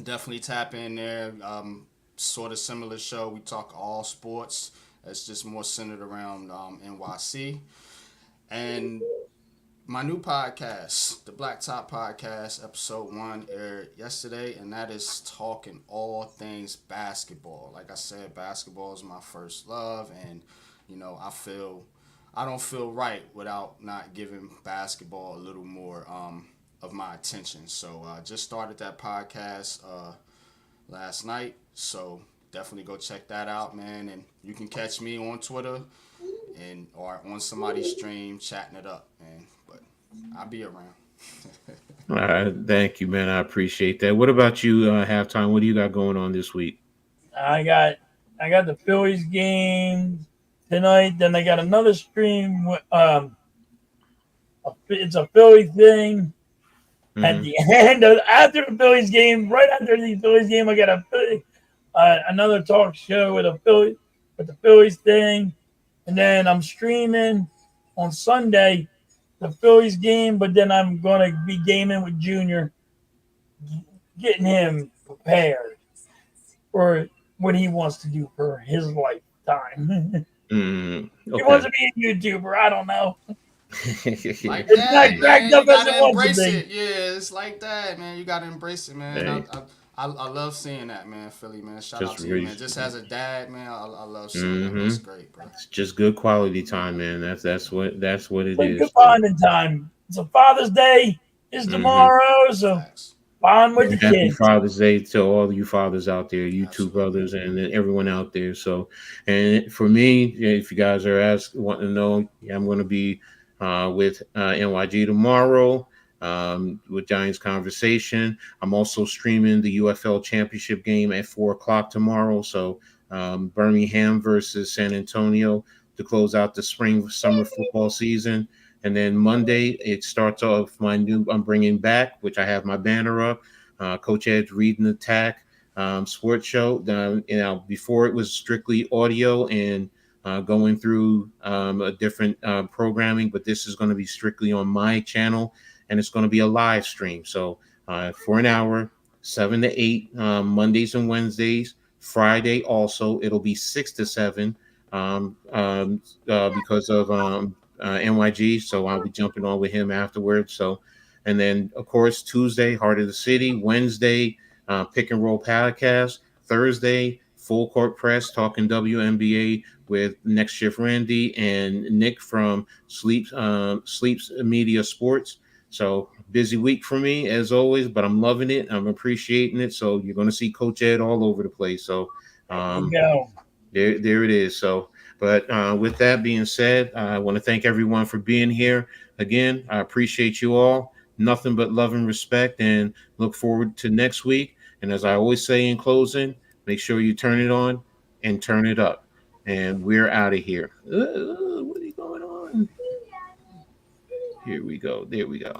Definitely tap in there. Sort of similar show. We talk all sports. It's just more centered around NYC. And my new podcast, the Black Top Podcast, episode 1 aired yesterday, and that is talking all things basketball. Like I said, basketball is my first love, and I don't feel right without not giving basketball a little more of my attention. So just started that podcast last night, so definitely go check that out, man. And you can catch me on Twitter or on somebody's stream chatting it up, man. But I'll be around. All right, thank you, man. I appreciate that. What about you, halftime? What do you got going on this week? I got I got the Phillies game tonight. Then I got another stream. It's a Philly thing. At Hmm. the end of after the Phillies game, right after the Phillies game, I got another talk show with the Phillies thing, and then I'm streaming on Sunday the Phillies game. But then I'm gonna be gaming with Junior, getting him prepared for what he wants to do for his lifetime. He wants Okay. to be a YouTuber. I don't know. Like It's not that, cracked man. You up as it gotta wants to embrace be. it. Yeah, it's like that, man. You gotta embrace it, man. Hey, I love seeing that, man. Philly, man. Shout out just to you, really, man. Just as a dad, man, I love seeing that. hmm That's great, bro. it's just good quality time, man. That's what it Like is. good So, bonding time. It's a Father's Day is hmm tomorrow, so Facts. bond with the happy kids. Father's Day to all you fathers out there, you two Absolutely. brothers, and then everyone out there. So, and for me, if you guys are wanting to know, yeah, I'm going to be with NYG tomorrow. With Giants Conversation. I'm also streaming the UFL Championship game at 4 o'clock tomorrow. So Birmingham versus San Antonio to close out the spring summer football season. And then Monday it starts off I'm bringing back, which I have my banner up. Coach Ed's Reading Attack sports show. Before it was strictly audio and going through a different programming, but this is going to be strictly on my channel, and it's going to be a live stream. So for an hour, 7 to 8, Mondays and Wednesdays. Friday also, it'll be 6 to 7 because of NYG. So I'll be jumping on with him afterwards. So, and then of course Tuesday, Heart of the City. Wednesday, Pick and Roll Podcast. Thursday, Full Court Press, talking WNBA with Next Shift Randy and Nick from Sleeps Media Sports. So busy week for me as always, but I'm loving it. I'm appreciating it. So you're going to see Coach Ed all over the place. So there it is. So, but with that being said, I want to thank everyone for being here. Again, I appreciate you all. Nothing but love and respect, and look forward to next week. And as I always say in closing, make sure you turn it on and turn it up. And we're out of here. What is going on? Here we go. There we go.